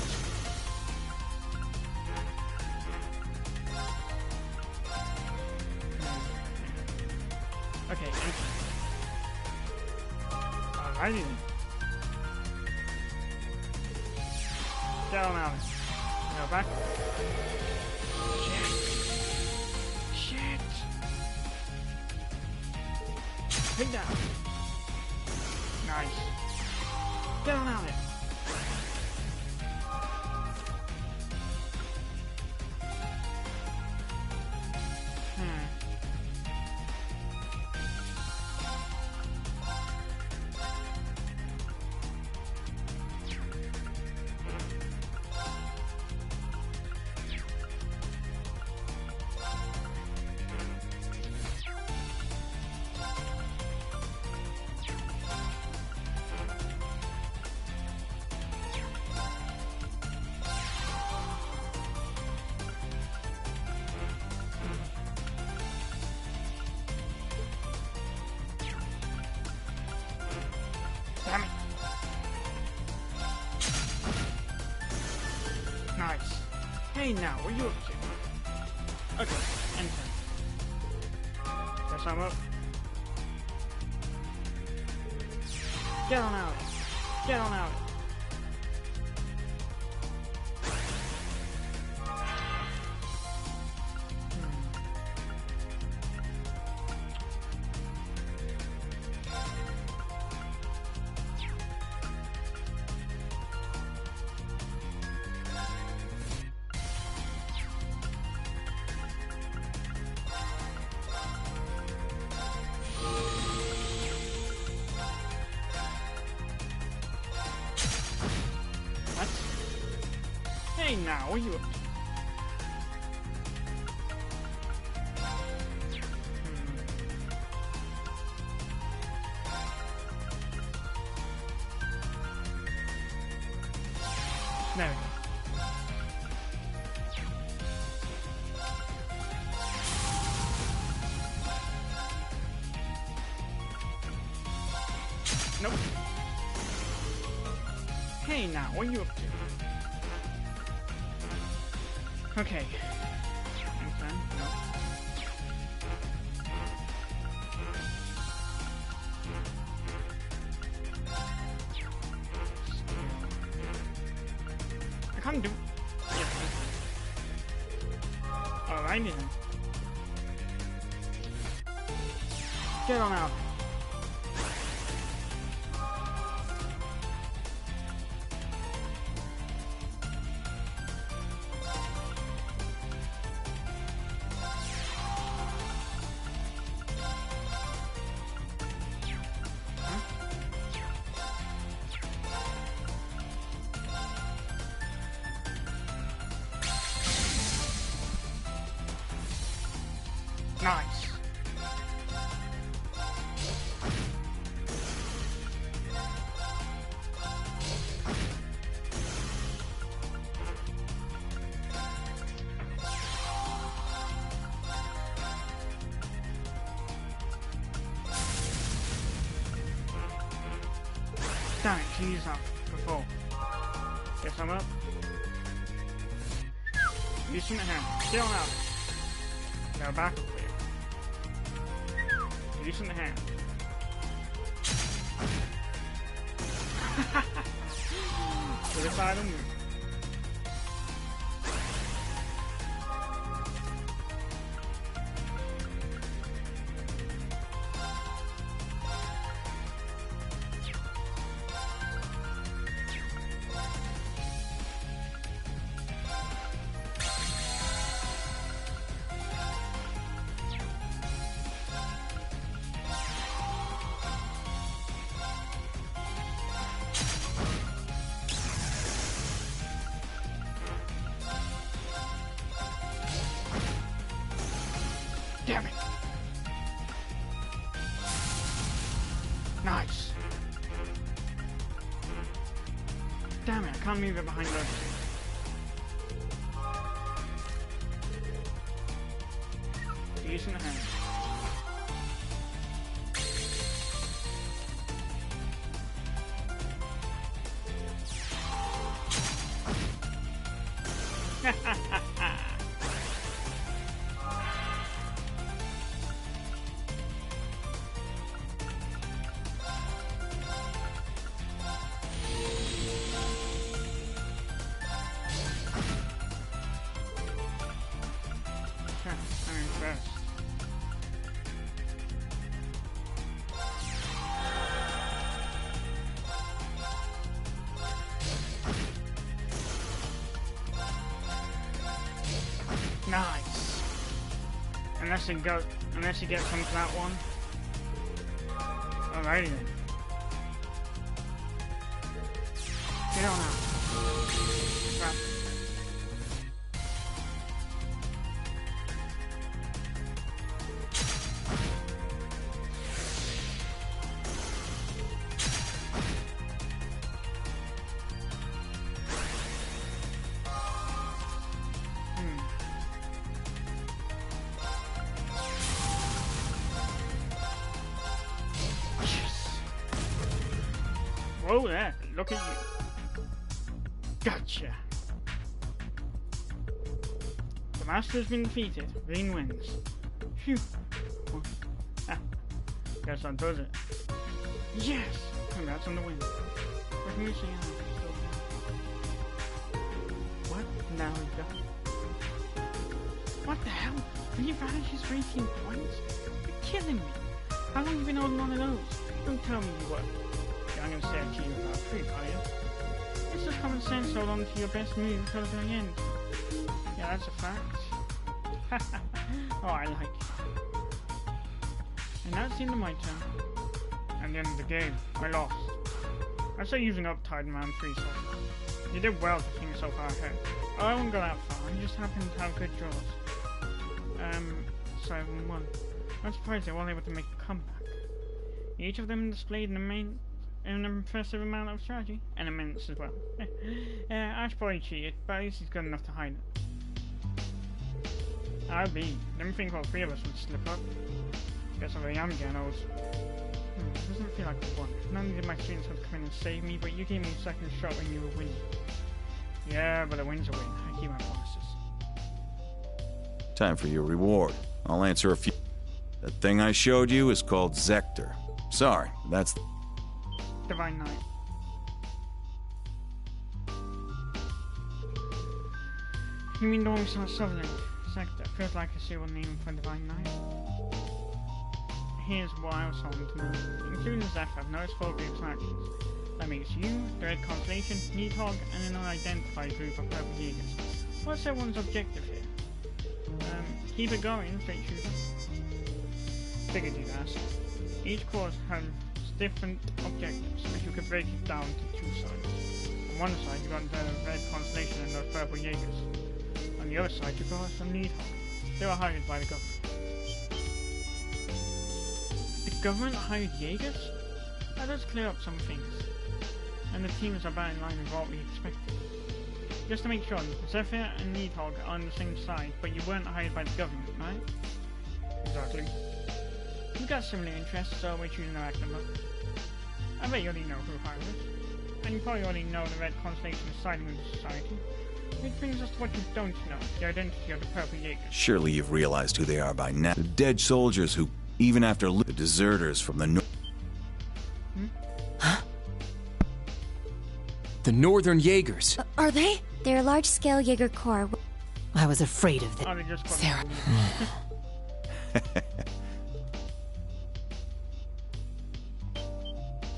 Okay, alrighty then. Get on out of it. Go back. Shit. Shit. Hit down. Nice. Get on out of it. Damn it. Nice. Hey now, what are you up to? Okay, enter. Guess I'm up. Get on out. Get on out. Hey now, what are you up to? There we go. Nope. Hey now, what are you up to? Okay. Anytime? No. I can't do. Yes. Alright then. Get on out. Nice. Damn it, she used up before. Guess I'm up. Use from the hand. Get on out. Now back up here. Use from the hand. To the side of me. Damn it, I can't move it behind those two. Decent hand. I'm impressed. Nice. Unless he gets onto that one. Alrighty then. Get on out. Crap. Whoa there, look at you. Gotcha. The master's been defeated. Green wins. Phew. Ah, guess that does it. Yes! Congrats on the win. Where can we see how he's still down? What? Now he's done. What the hell? Did he vanish his 18 points? You're killing me. How long have you been holding on to those? Don't tell me you were. I'm gonna say it to you about free, are you? It's just common sense, hold on to your best move until the very end. Yeah, that's a fact. Oh, I like it. And now it's the end of my turn. And the end of the game. I lost. I say using up Titan round 3 so you did well to think so far ahead. Oh, I won't go that far. I just happen to have good draws. 7-1. I'm surprised they weren't able to make a comeback. Each of them displayed an impressive amount of strategy, and immense as well. Ash probably cheated, but at least he's good enough to hide it. I'll be. Didn't think all 3 of us would slip up. Guess I am getting old. Doesn't feel like I won. Not only did my students have to come in and save me, but you gave me a second shot when you were winning. Yeah, but a win's a win. I keep my promises. Time for your reward. I'll answer a few. That thing I showed you is called Zector. Sorry, that's... Divine Knight. You mean the one we saw Sutherland? Sector. Feels like a suitable name for Divine Knight. Here's what I was told to know. Including Zephyr, I've noticed 4 groups of actions. That makes you, the Red Constellation, Needhog, and an unidentified group of Purple Jaegers. What's everyone's objective here? Keep it going, straight shooter. Figured you'd ask. Each course has different objectives, but you could break it down to 2 sides. On one side, you got the Red Constellation and those Purple Jaegers. On the other side, you got some Needhog. They were hired by the government. The government hired Jaegers? That does clear up some things. And the teams are about in line with what we expected. Just to make sure, Zephyr and Needhog are on the same side, but you weren't hired by the government, right? Exactly. We've got similar interests, so we're choosing to act them up. I bet you already know who hired us. And you probably already know the Red Constellation is siding with the Society. Which brings us to what you don't know, the identity of the Purple Jaegers. Surely you've realized who they are by now. The dead soldiers who, even after the deserters from the north... Huh? The Northern Jaegers. Are they? They're a large-scale Jaeger Corps. I was afraid of them. Oh, they just got Sarah.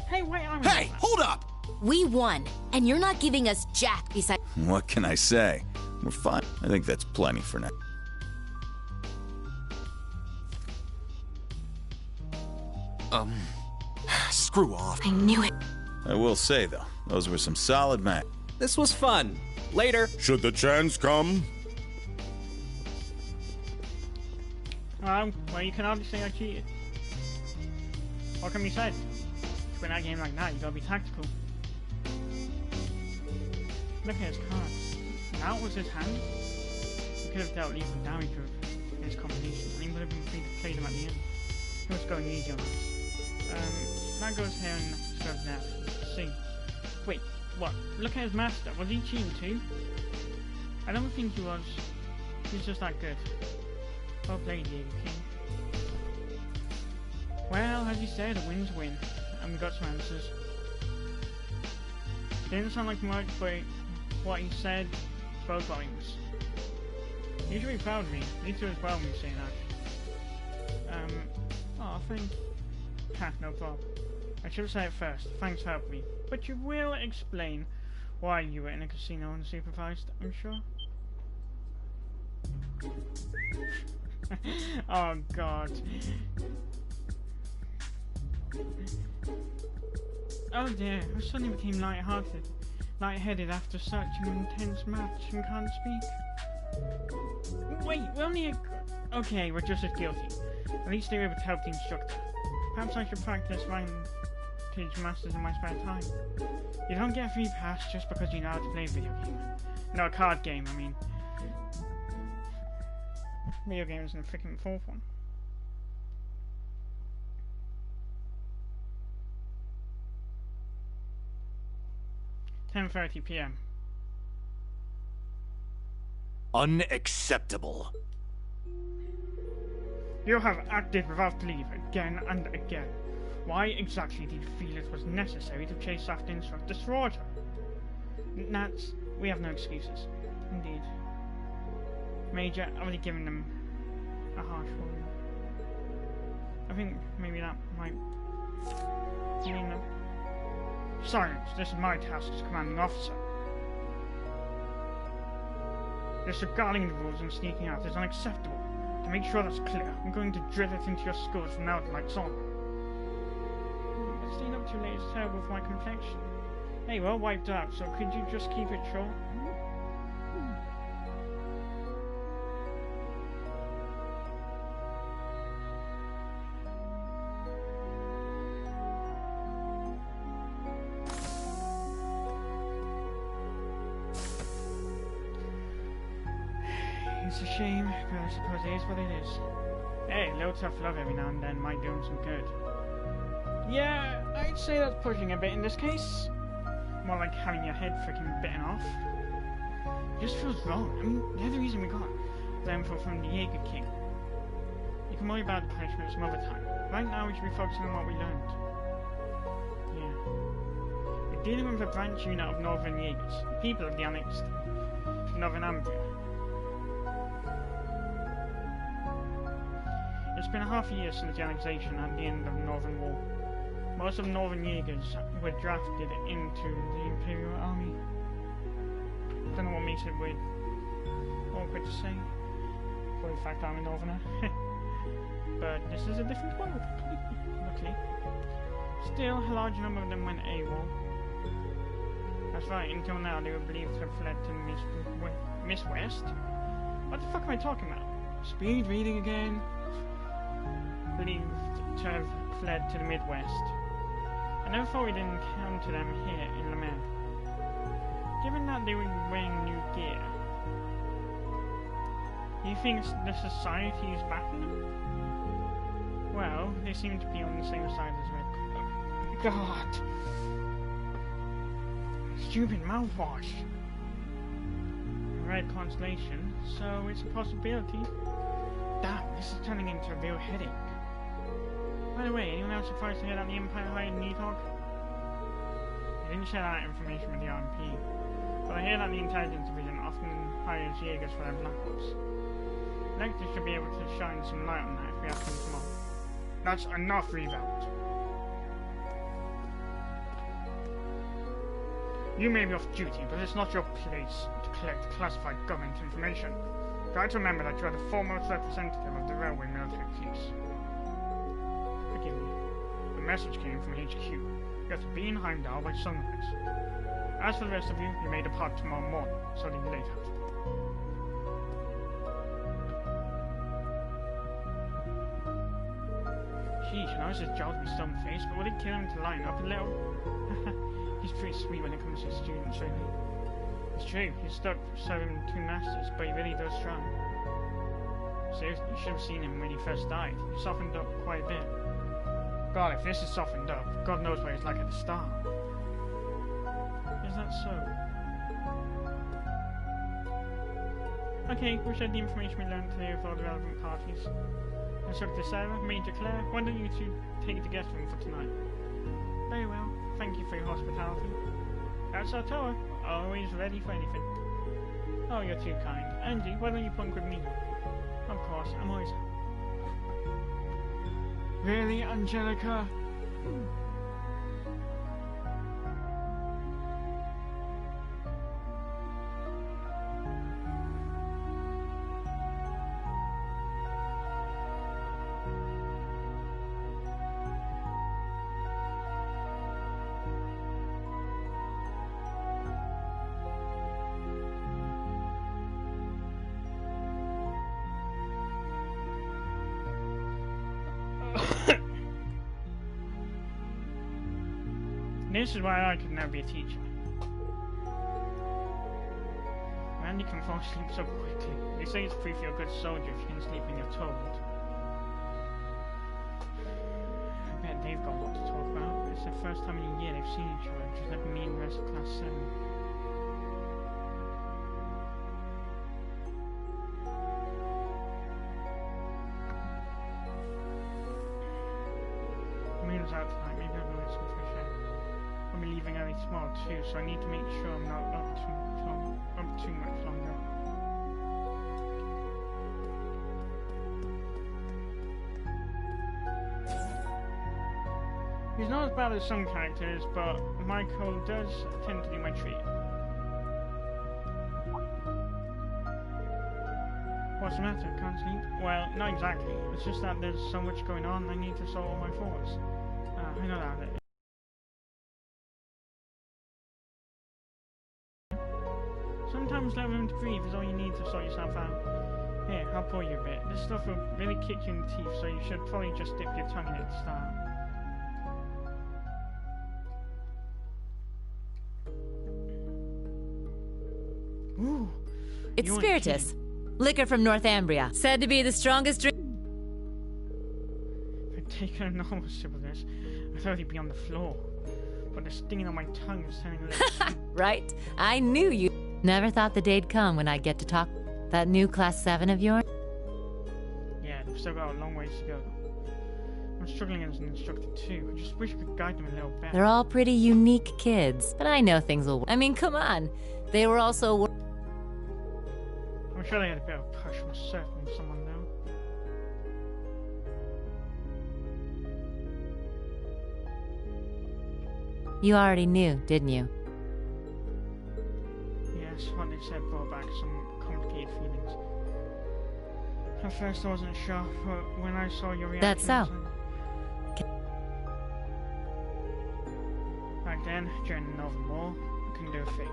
Hey, wait, Hey, hold up! We won, and you're not giving us jack besides... What can I say? We're fine. I think that's plenty for now. Screw off. I knew it. I will say, though, those were some solid matches. This was fun. Later. Should the chance come? Well, you can obviously say I cheated. What can be said? To win that game like that, you gotta be tactical. Look at his cards. That was his hand. He could have dealt lethal damage with his combination, and he would have been free to play them at the end. He was going easy on us. That goes here and that goes there. Let's see. Wait, what? Look at his master. Was he cheating too? I don't think he was. He's just that good. Well played, Diego King. Well, as you said, the wins win. And we got some answers. Didn't sound like much, but what he said spoke volumes. You should be proud of me. You too as well when you say that. Oh, thanks. Ha, no problem. I should have said it first. Thanks for helping me. But you will explain why you were in a casino unsupervised, I'm sure. Oh god. Oh dear, I suddenly became light-headed after such an intense match and can't speak. Wait, we're only okay, we're just as guilty. At least they were able to help the instructor. Perhaps I should practice Vantage Masters in my spare time. You don't get a free pass just because you know how to play a video game. No, a card game, I mean. Video games in the freaking fourth one. $10:30 p.m. Unacceptable. You have acted without leave again and again. Why exactly did you feel it was necessary to chase after Instructor Slaughter? Nats, we have no excuses. Indeed. Major, I've already given them a harsh warning. I think maybe that might mean that. Silence, this is my task as commanding officer. Disregarding the rules and sneaking out is unacceptable. To make sure that's clear, I'm going to drill it into your skulls from now to lights on. But staying up too late is terrible for my complexion. Hey, we're all wiped out, so could you just keep it short? It's a shame, but I suppose it is what it is. Hey, a little tough love every now and then might do him some good. Yeah, I'd say that's pushing a bit in this case. More like having your head freaking bitten off. It just feels wrong. I mean, they're the reason we got the info from the Jaeger King. You can worry about the punishment some other time. Right now we should be focusing on what we learned. Yeah. We're dealing with a branch unit of Northern Jaegers, people of the annexed Northern Umbria. It's been half a year since the annexation at the end of the Northern War. Most of the Northern Jaegers were drafted into the Imperial Army. Don't know what makes it weird. Awkward to say. For the fact I'm a Northerner. But this is a different world. Luckily. Still, a large number of them went AWOL. That's right, until now they were believed to have fled to Miss West. What the fuck am I talking about? Speed reading again? Believed to have fled to the Midwest. I never thought we'd encounter them here in Le Mans. Given that they were wearing new gear, do you think the society is backing them? Well, they seem to be on the same side as Red. God! Stupid mouthwash! Red Constellation, so it's a possibility. Damn, this is turning into a real headache. By the way, anyone else surprised to hear that the Empire hired Needhog? They didn't share that information with the RMP, but I hear that the Intelligence Division often hires Jaegers for their Black Ops. Lecter should be able to shine some light on that if we ask him tomorrow. That's enough, Revolt! You may be off duty, but it's not your place to collect classified government information. Try to remember that you are the foremost representative of the railway military police. Forgive me. The message came from HQ. You have to be in Heimdall by sunrise. As for the rest of you, you may depart tomorrow morning, so leave late out. Sheesh, I know this is Giles to be stone-faced, but would it kill him to line up a little? He's pretty sweet when it comes to students, really. It's true, he's stuck serving two masters, but he really does try. Seriously, you should have seen him when he first died. He softened up quite a bit. God, if this is softened up, God knows what he's like at the start. Is that so? Okay, we'll share the information we learned today with all the relevant parties. Instructor Sarah, Major Claire, why don't you two take the guest room for tonight? Very well, thank you for your hospitality. That's our tower, always ready for anything. Oh, you're too kind. Angie, why don't you bunk with me? Of course, I'm always... Really, Angelica? This is why I could never be a teacher. Randy can fall asleep so quickly. They say it's proof you're a good soldier if you can sleep when you're told. I bet they've got a lot to talk about. It's the first time in a year they've seen each other, just like me and the rest of Class 7. Meals out tonight, maybe I'll go get some fresh air. I'll be leaving early tomorrow too, so I need to make sure I'm not up too much longer. He's not as bad as some characters, but Michael does tend to do my treat. What's the matter? Can't sleep? Well, not exactly. It's just that there's so much going on, I need to sort all my thoughts. I know that. Sometimes letting him to breathe is all you need to sort yourself out. Here, I'll pour you a bit. This stuff will really kick you in the teeth, so you should probably just dip your tongue in it to start. Ooh. It's spiritus. Liquor from Northumbria. Said to be the strongest drink. If I'd taken a normal sip of this, I thought he'd be on the floor. But the stinging on my tongue is turning a little sweet. Right? I knew you. Never thought the day'd come when I'd get to talk. That new Class 7 of yours? Yeah, they've still got a long ways to go. I'm struggling as an instructor too. I just wish I could guide them a little better. They're all pretty unique kids, but I know things will work. I mean, come on. They were also... I'm sure they had a bit of a push from certain someone though. You already knew, didn't you? Yes, what they said brought back some complicated feelings. At first I wasn't sure, but when I saw your reaction... That's so. Back then, during the Northern War, I couldn't do a thing.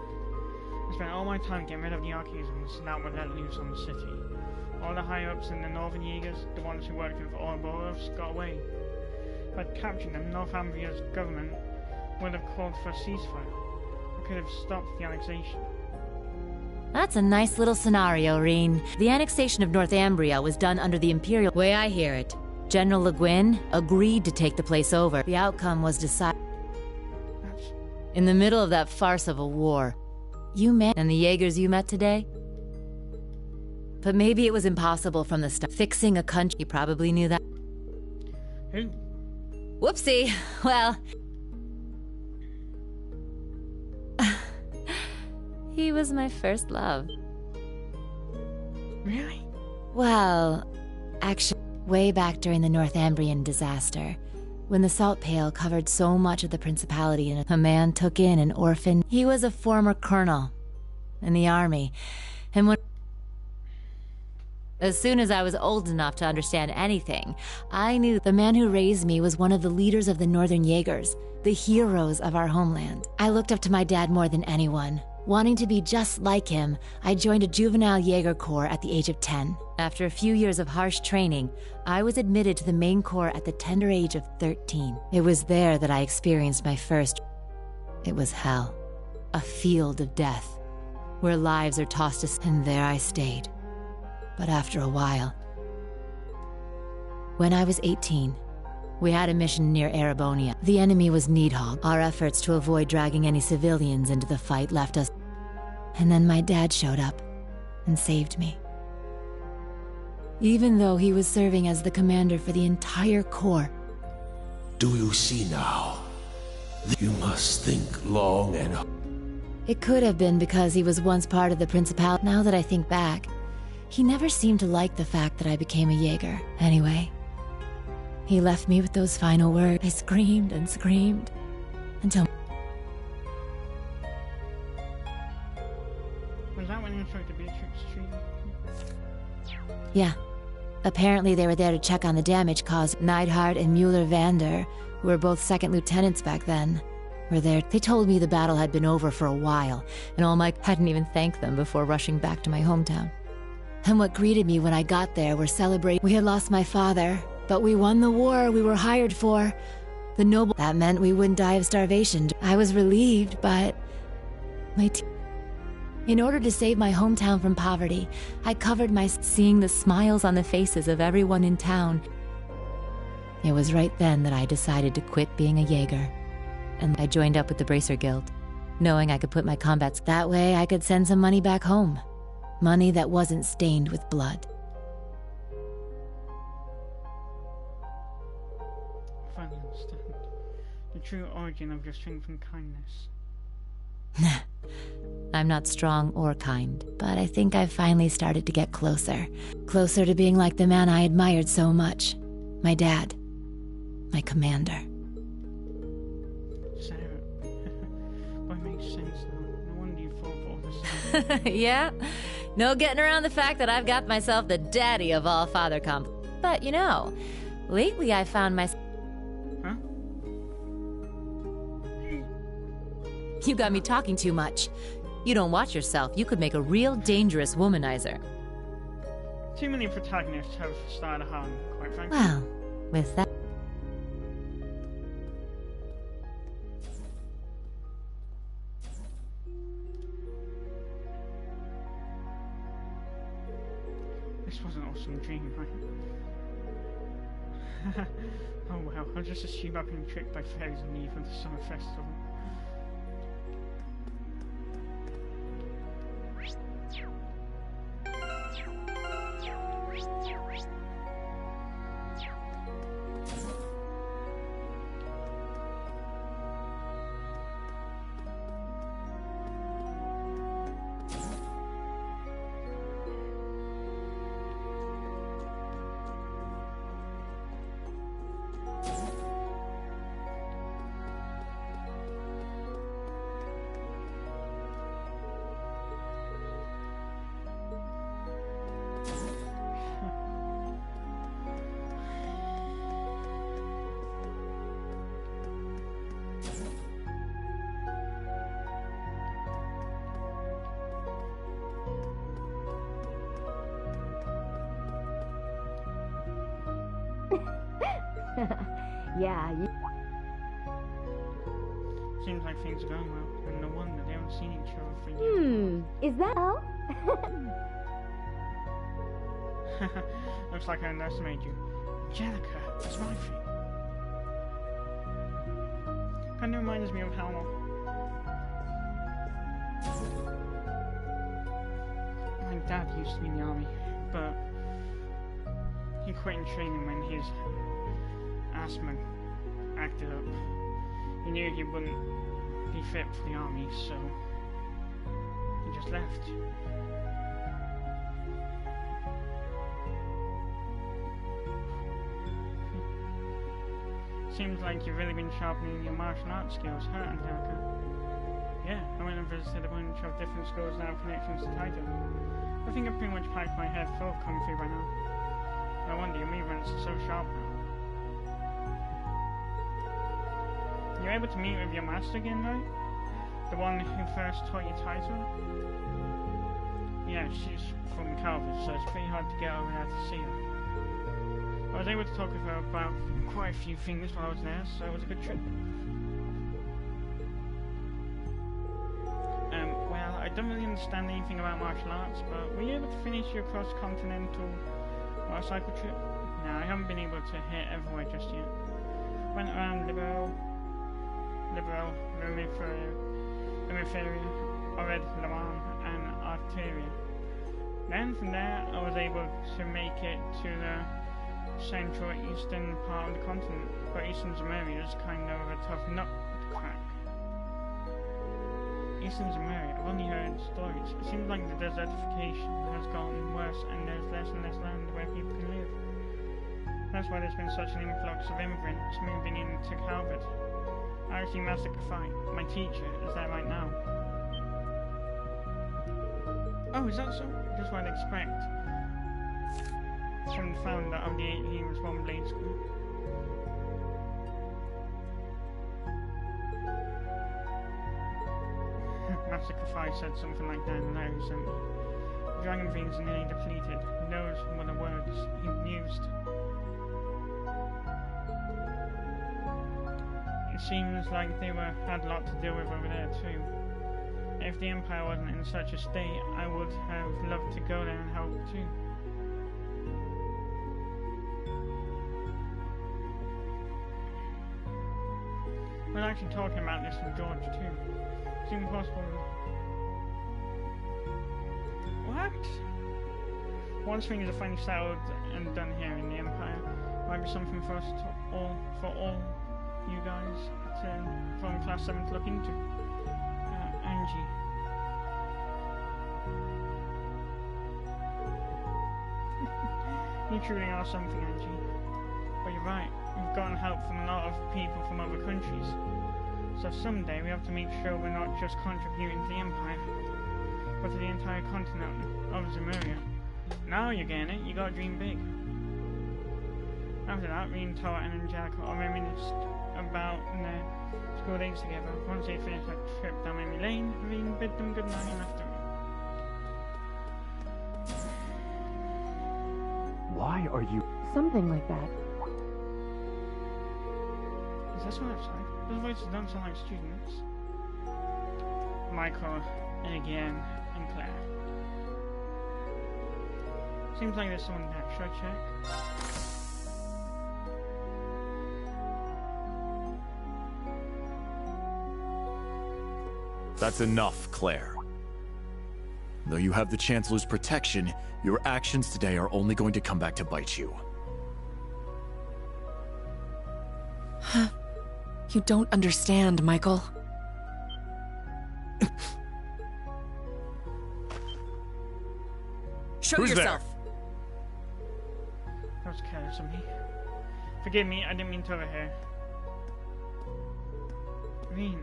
I spent all my time getting rid of the Archivans that were let loose on the city. All the higher-ups in the Northern Jaegers, the ones who worked with Ouroboros, got away. If I'd captured them, Northumbria's government would have called for a ceasefire. I could have stopped the annexation. That's a nice little scenario, Reen. The annexation of Northumbria was done under the Imperial... Way I hear it, General Le Guin agreed to take the place over. The outcome was decided... In the middle of that farce of a war. You met... And the Jaegers you met today? But maybe it was impossible from the start. Fixing a country... You probably knew that. Who? Whoopsie. Well... He was my first love. Really? Well, actually, way back during the Northumbrian disaster, when the salt pail covered so much of the Principality and a man took in an orphan. He was a former colonel in the army, and when... As soon as I was old enough to understand anything, I knew the man who raised me was one of the leaders of the Northern Jaegers, the heroes of our homeland. I looked up to my dad more than anyone. Wanting to be just like him, I joined a juvenile Jaeger Corps at the age of 10. After a few years of harsh training, I was admitted to the main corps at the tender age of 13. It was there that I experienced my first... It was hell. A field of death. where lives are tossed aside, and there I stayed. But after a while... When I was 18, we had a mission near Erebonia. The enemy was Needhog. Our efforts to avoid dragging any civilians into the fight left us. And then my dad showed up and saved me. Even though he was serving as the commander for the entire Corps. Do you see now? You must think long and... It could have been because he was once part of the Principality. Now that I think back, he never seemed to like the fact that I became a Jaeger. Anyway, he left me with those final words. I screamed and screamed until... Was that when you spoke to Beatrix Tree? Yeah. Apparently they were there to check on the damage caused. Neidhart and Mueller-Vander, who were both second lieutenants back then, were there. They told me the battle had been over for a while, and all my... hadn't even thanked them before rushing back to my hometown. And what greeted me when I got there were celebrating. We had lost my father, but we won the war we were hired for. The noble... That meant we wouldn't die of starvation. I was relieved, but... In order to save my hometown from poverty, I covered my... Seeing the smiles on the faces of everyone in town. It was right then that I decided to quit being a Jaeger. And I joined up with the Bracer Guild, knowing I could put my combats... That way I could send some money back home. Money that wasn't stained with blood. Finally understand the true origin of your strength and kindness. I'm not strong or kind, but I think I've finally started to get closer. Closer to being like the man I admired so much. My dad. My commander. Sarah. Well, it makes sense now. No wonder you fought for all this. Yeah? No getting around the fact that I've got myself the daddy of all father comp. But, you know, lately I found myself... Huh? You got me talking too much. You don't watch yourself, you could make a real dangerous womanizer. Too many protagonists have started harm, quite frankly. Well, with that... This was an awesome dream, right? Oh well, I'll just assume I've been tricked by fairies and leave for the summer festival. Yeah, Seems like things are going well, and no wonder they haven't seen each other for years. Is that all? Looks like I underestimated you. Angelica, that's my thing. Kinda reminds me of how my dad used to be in the army, but he quit in training when his asthma acted up. He knew he wouldn't be fit for the army, so he just left. Seems like you've really been sharpening your martial arts skills, huh, Angelica? Yeah, I went and visited a bunch of different schools that have connections to Taito. I think I've pretty much packed my head full of Kung Fu by now. No wonder your movements are so sharp now. You're able to meet with your master again, right? The one who first taught you Taito? Yeah, she's from Calvert, so it's pretty hard to get over there to see her. I was able to talk with her about quite a few things while I was there, so it was a good trip. Well, I don't really understand anything about martial arts, but were you able to finish your cross-continental motorcycle trip? No, I haven't been able to hit everywhere just yet. Went around Liberal, Lumiferia, Ored, Laman, and Arteria. Then from there, I was able to make it to the central eastern part of the continent, but Eastern Zemuria is kind of a tough nut to crack. Eastern Zemuria, I've only heard stories. It seems like the desertification has gotten worse and there's less and less land where people can live. That's why there's been such an influx of immigrants moving into Calvert. Actually, Master Kafai, my teacher, is there right now. Oh, is that so? Just what I'd expect from the founder of the 8 Heroes 1 Blade School. Master Kafai said something like that in the letter he sent me. Dragon veins are nearly depleted. Those were the words he used. It seems like they had a lot to deal with over there too. If the Empire wasn't in such a state, I would have loved to go there and help too. I was actually talking about this with George too. It's impossible. What? Once things are finally settled and done here in the Empire, it might be something for us to all you guys from Class 7 to look into. Angie. You truly are something, Angie. But you're right, we've gotten help from a lot of people from other countries. So someday we have to make sure we're not just contributing to the Empire, but to the entire continent of Zemuria. Now you're getting it, you gotta dream big. After that, Rean, Toa, and Angelica all reminisced about their school days together. Once they finished their trip down memory lane, Rean bid them good night and left them. Why are you... Something like that. Is that someone outside? Those voices don't sound like students. Michael, again, and Claire. Seems like there's someone there. Should I check? That's enough, Claire. Though you have the Chancellor's protection, your actions today are only going to come back to bite you. You don't understand, Michael. Show Who's yourself. There? That was careless of me. Forgive me, I didn't mean to overhear. Rean,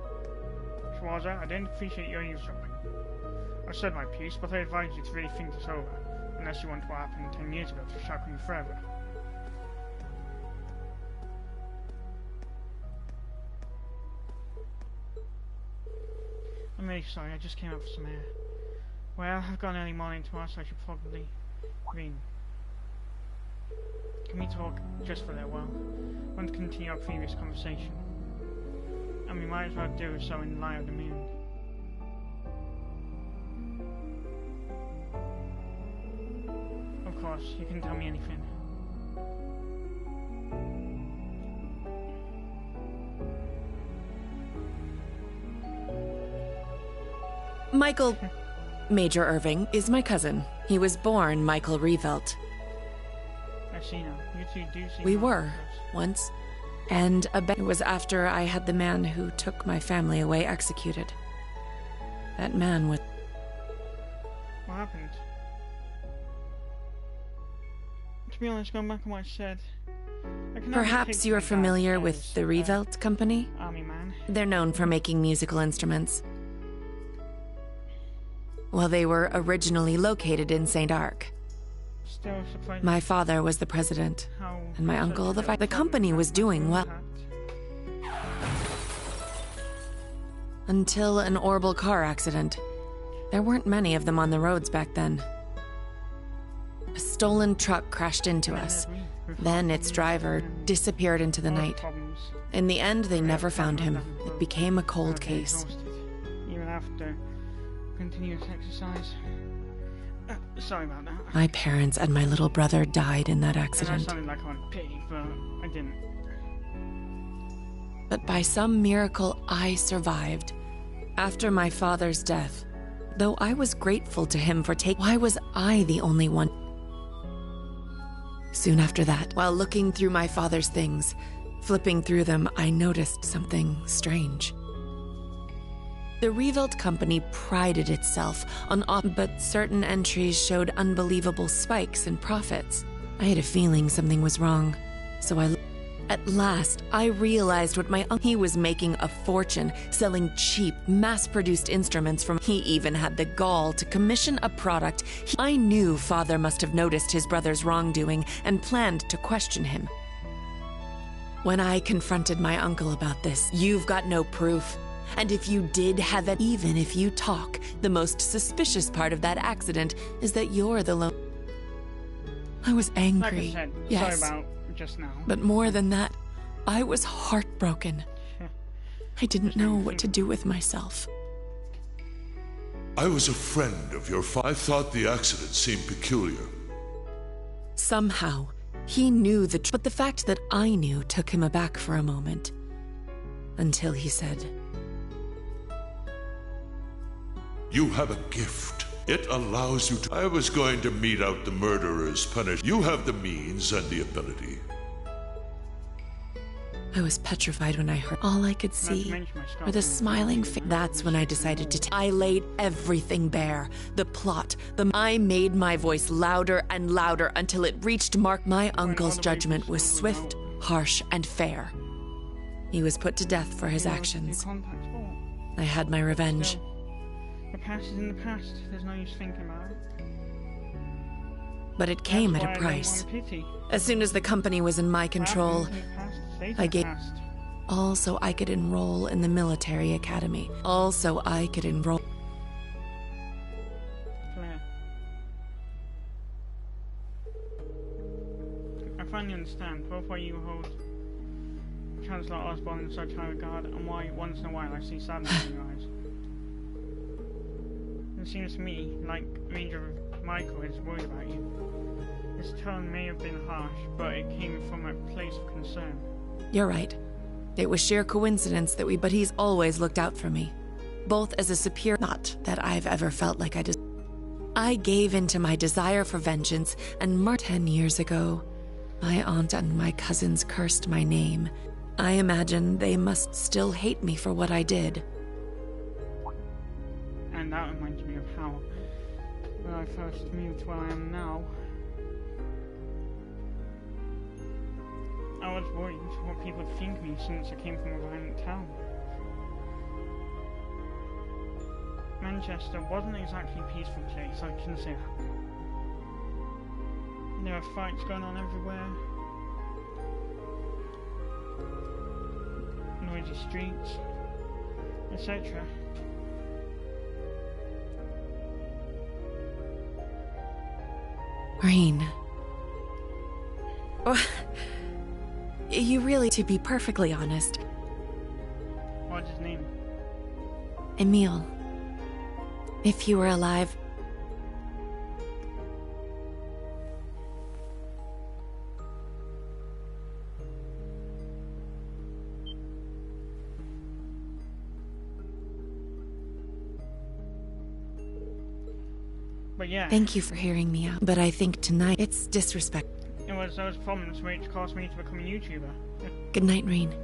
Schwarzer, I didn't appreciate your eavesdropping. I said my piece, but I advise you to really think this over, unless you want what happened 10 years ago to shackle you forever. I'm really sorry, I just came out for some air. Well, I've got an early morning tomorrow, so I should probably... Rean, can we talk just for a little while? I want to continue our previous conversation. And we might as well do so in light of the moon. Of course, you can tell me anything. Michael... Major Irving is my cousin. He was born Michael Revelt. I see now. You two do seem... We were, once. And it was after I had the man who took my family away executed. That man was... What happened? To be honest, going back on what I said... Perhaps you're familiar with the Revelt Company? Army man. They're known for making musical instruments. Well, they were originally located in St. Arc. My father was the president, and my uncle the vice. The company was doing well. Until an horrible car accident. There weren't many of them on the roads back then. A stolen truck crashed into us. Then its driver disappeared into the night. In the end, they never found him. It became a cold case. Even after continuous exercise. Sorry about that. My parents and my little brother died in that accident. I sounded like I wanted pity, but I didn't. But by some miracle, I survived. After my father's death, though I was grateful to him for taking, why was I the only one? Soon after that, while looking through my father's things, flipping through them, I noticed something strange. The Revolt Company prided itself on but certain entries showed unbelievable spikes in profits. I had a feeling something was wrong, so at last, I realized what my uncle... He was making a fortune selling cheap, mass-produced instruments from... He even had the gall to commission a product. I knew Father must have noticed his brother's wrongdoing and planned to question him. When I confronted my uncle about this, "You've got no proof. And if you did have it, even if you talk, the most suspicious part of that accident is that you're the lone..." I was angry. Like I said, yes. Sorry about just now. But more than that, I was heartbroken. I didn't know what to do with myself. I was a friend of your father. I thought the accident seemed peculiar. Somehow, he knew the truth, but the fact that I knew took him aback for a moment. Until he said, "You have a gift. It allows you to... I was going to mete out the murderer's punishment. You have the means and the ability." I was petrified when I heard. All I could see were the smiling face. That's when I decided to I laid everything bare. The plot, I made my voice louder and louder until it reached Mark. My uncle's judgment was swift, harsh, and fair. He was put to death for his actions. I had my revenge. The past is in the past. There's no use thinking about it. But it came at a price. As soon as the company was in my control, I gave all so I could enroll in the military academy. All so I could enroll. Claire. I finally understand both why you hold Chancellor Osborn in such high regard and why once in a while I see sadness in your eyes. It seems to me like Ranger Michael is worried about you. His tone may have been harsh, but it came from a place of concern. You're right. It was sheer coincidence that but he's always looked out for me. Both as a superior, not that I've ever felt like I gave in to my desire for vengeance, and 10 years ago, my aunt and my cousins cursed my name. I imagine they must still hate me for what I did. And that reminds me of how, when I first moved where I am now, I was worried what people would think of me since I came from a violent town. Manchester wasn't exactly a peaceful place, I can say that. There are fights going on everywhere, noisy streets, etc. Rain. You really, to be perfectly honest. What's his name? Emil. If he were alive. But yeah. Thank you for hearing me out. But I think tonight it's disrespect. It was those problems which caused me to become a YouTuber. Good night, Rain.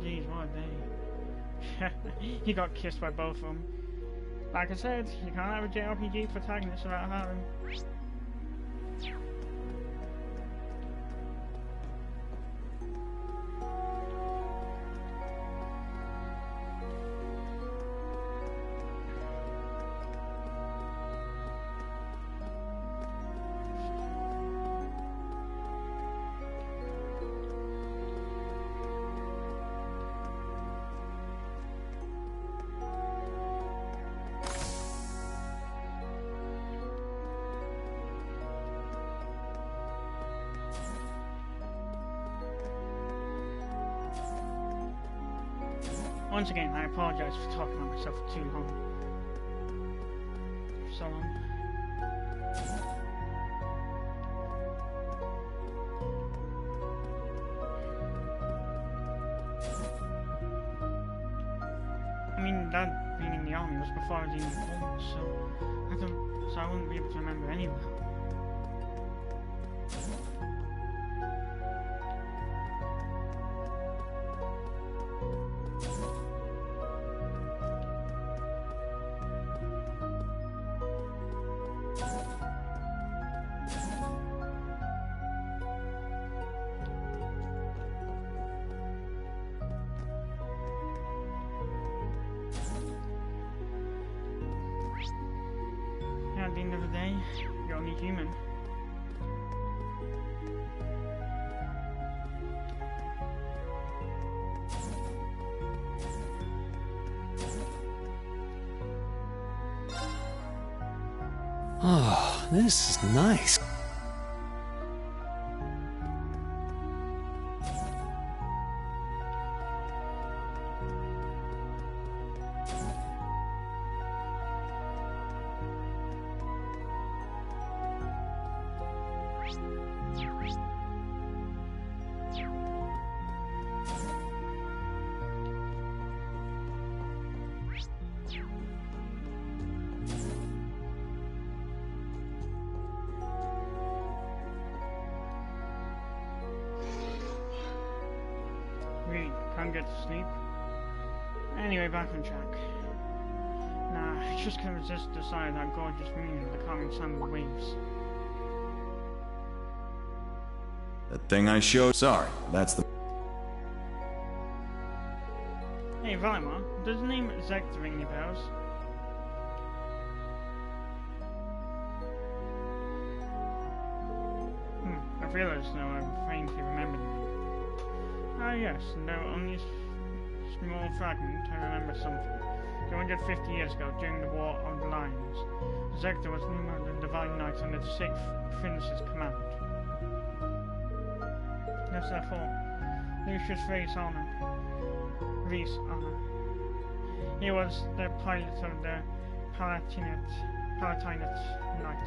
Jeez, what a day. He got kissed by both of them. Like I said, you can't have a JRPG protagonist without having. Once again, I apologize for talking about myself for too long. So long. I mean, Dad being in the army was before I was even born, so I wouldn't be able to remember any of that. At the end of the day, you're only human. Oh, this is nice. Really, can't get to sleep. Anyway, back on track. Nah, I just can't resist the sight of that gorgeous moon and the calming sound of the waves. That thing I showed. Sorry, that's the. Hey, Valimar, does the name Zekta ring any bells? I realized now I faintly remembered the name. Ah yes, and though only a small fragment, I remember something. 250 years ago, during the War of the Lions, Zekta was the Divine Knight under the 6th Prince's command. That's their fault. Lucius Reis honor. He was the pilot of the Palatinate Knight.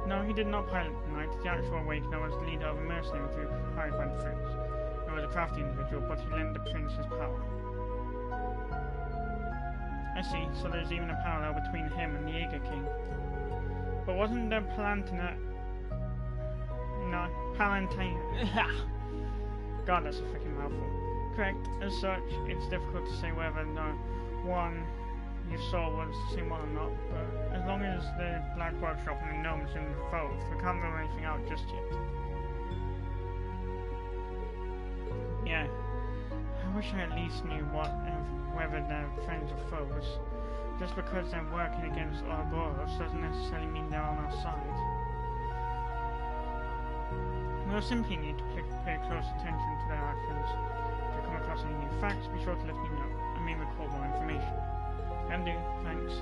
No, he did not pilot the Knight. The actual Awakener was the leader of a mercenary group hired by the Prince. He was a crafty individual, but he lent the Prince his power. I see, so there's even a parallel between him and the Eager King. But wasn't the Palantinate... No, Palantinate... God, that's a freaking mouthful. Correct, as such, it's difficult to say whether the one you saw was the same one or not, but as long as the Black Workshop and the gnomes in the fold, we can't rule anything out just yet. Yeah, I wish I at least knew whether they're friends or foes. Just because they're working against Ouroboros doesn't necessarily mean they're on our side. We'll simply need to pay close attention to their actions. If you come across any new facts, be sure to let me know. I may record more information. Can do, thanks.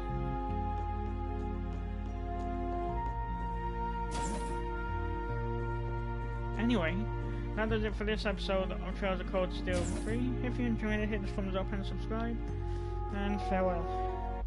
Anyway, that does it for this episode of Trails of Cold Steel 3. If you enjoyed it, hit the thumbs up and subscribe. And farewell.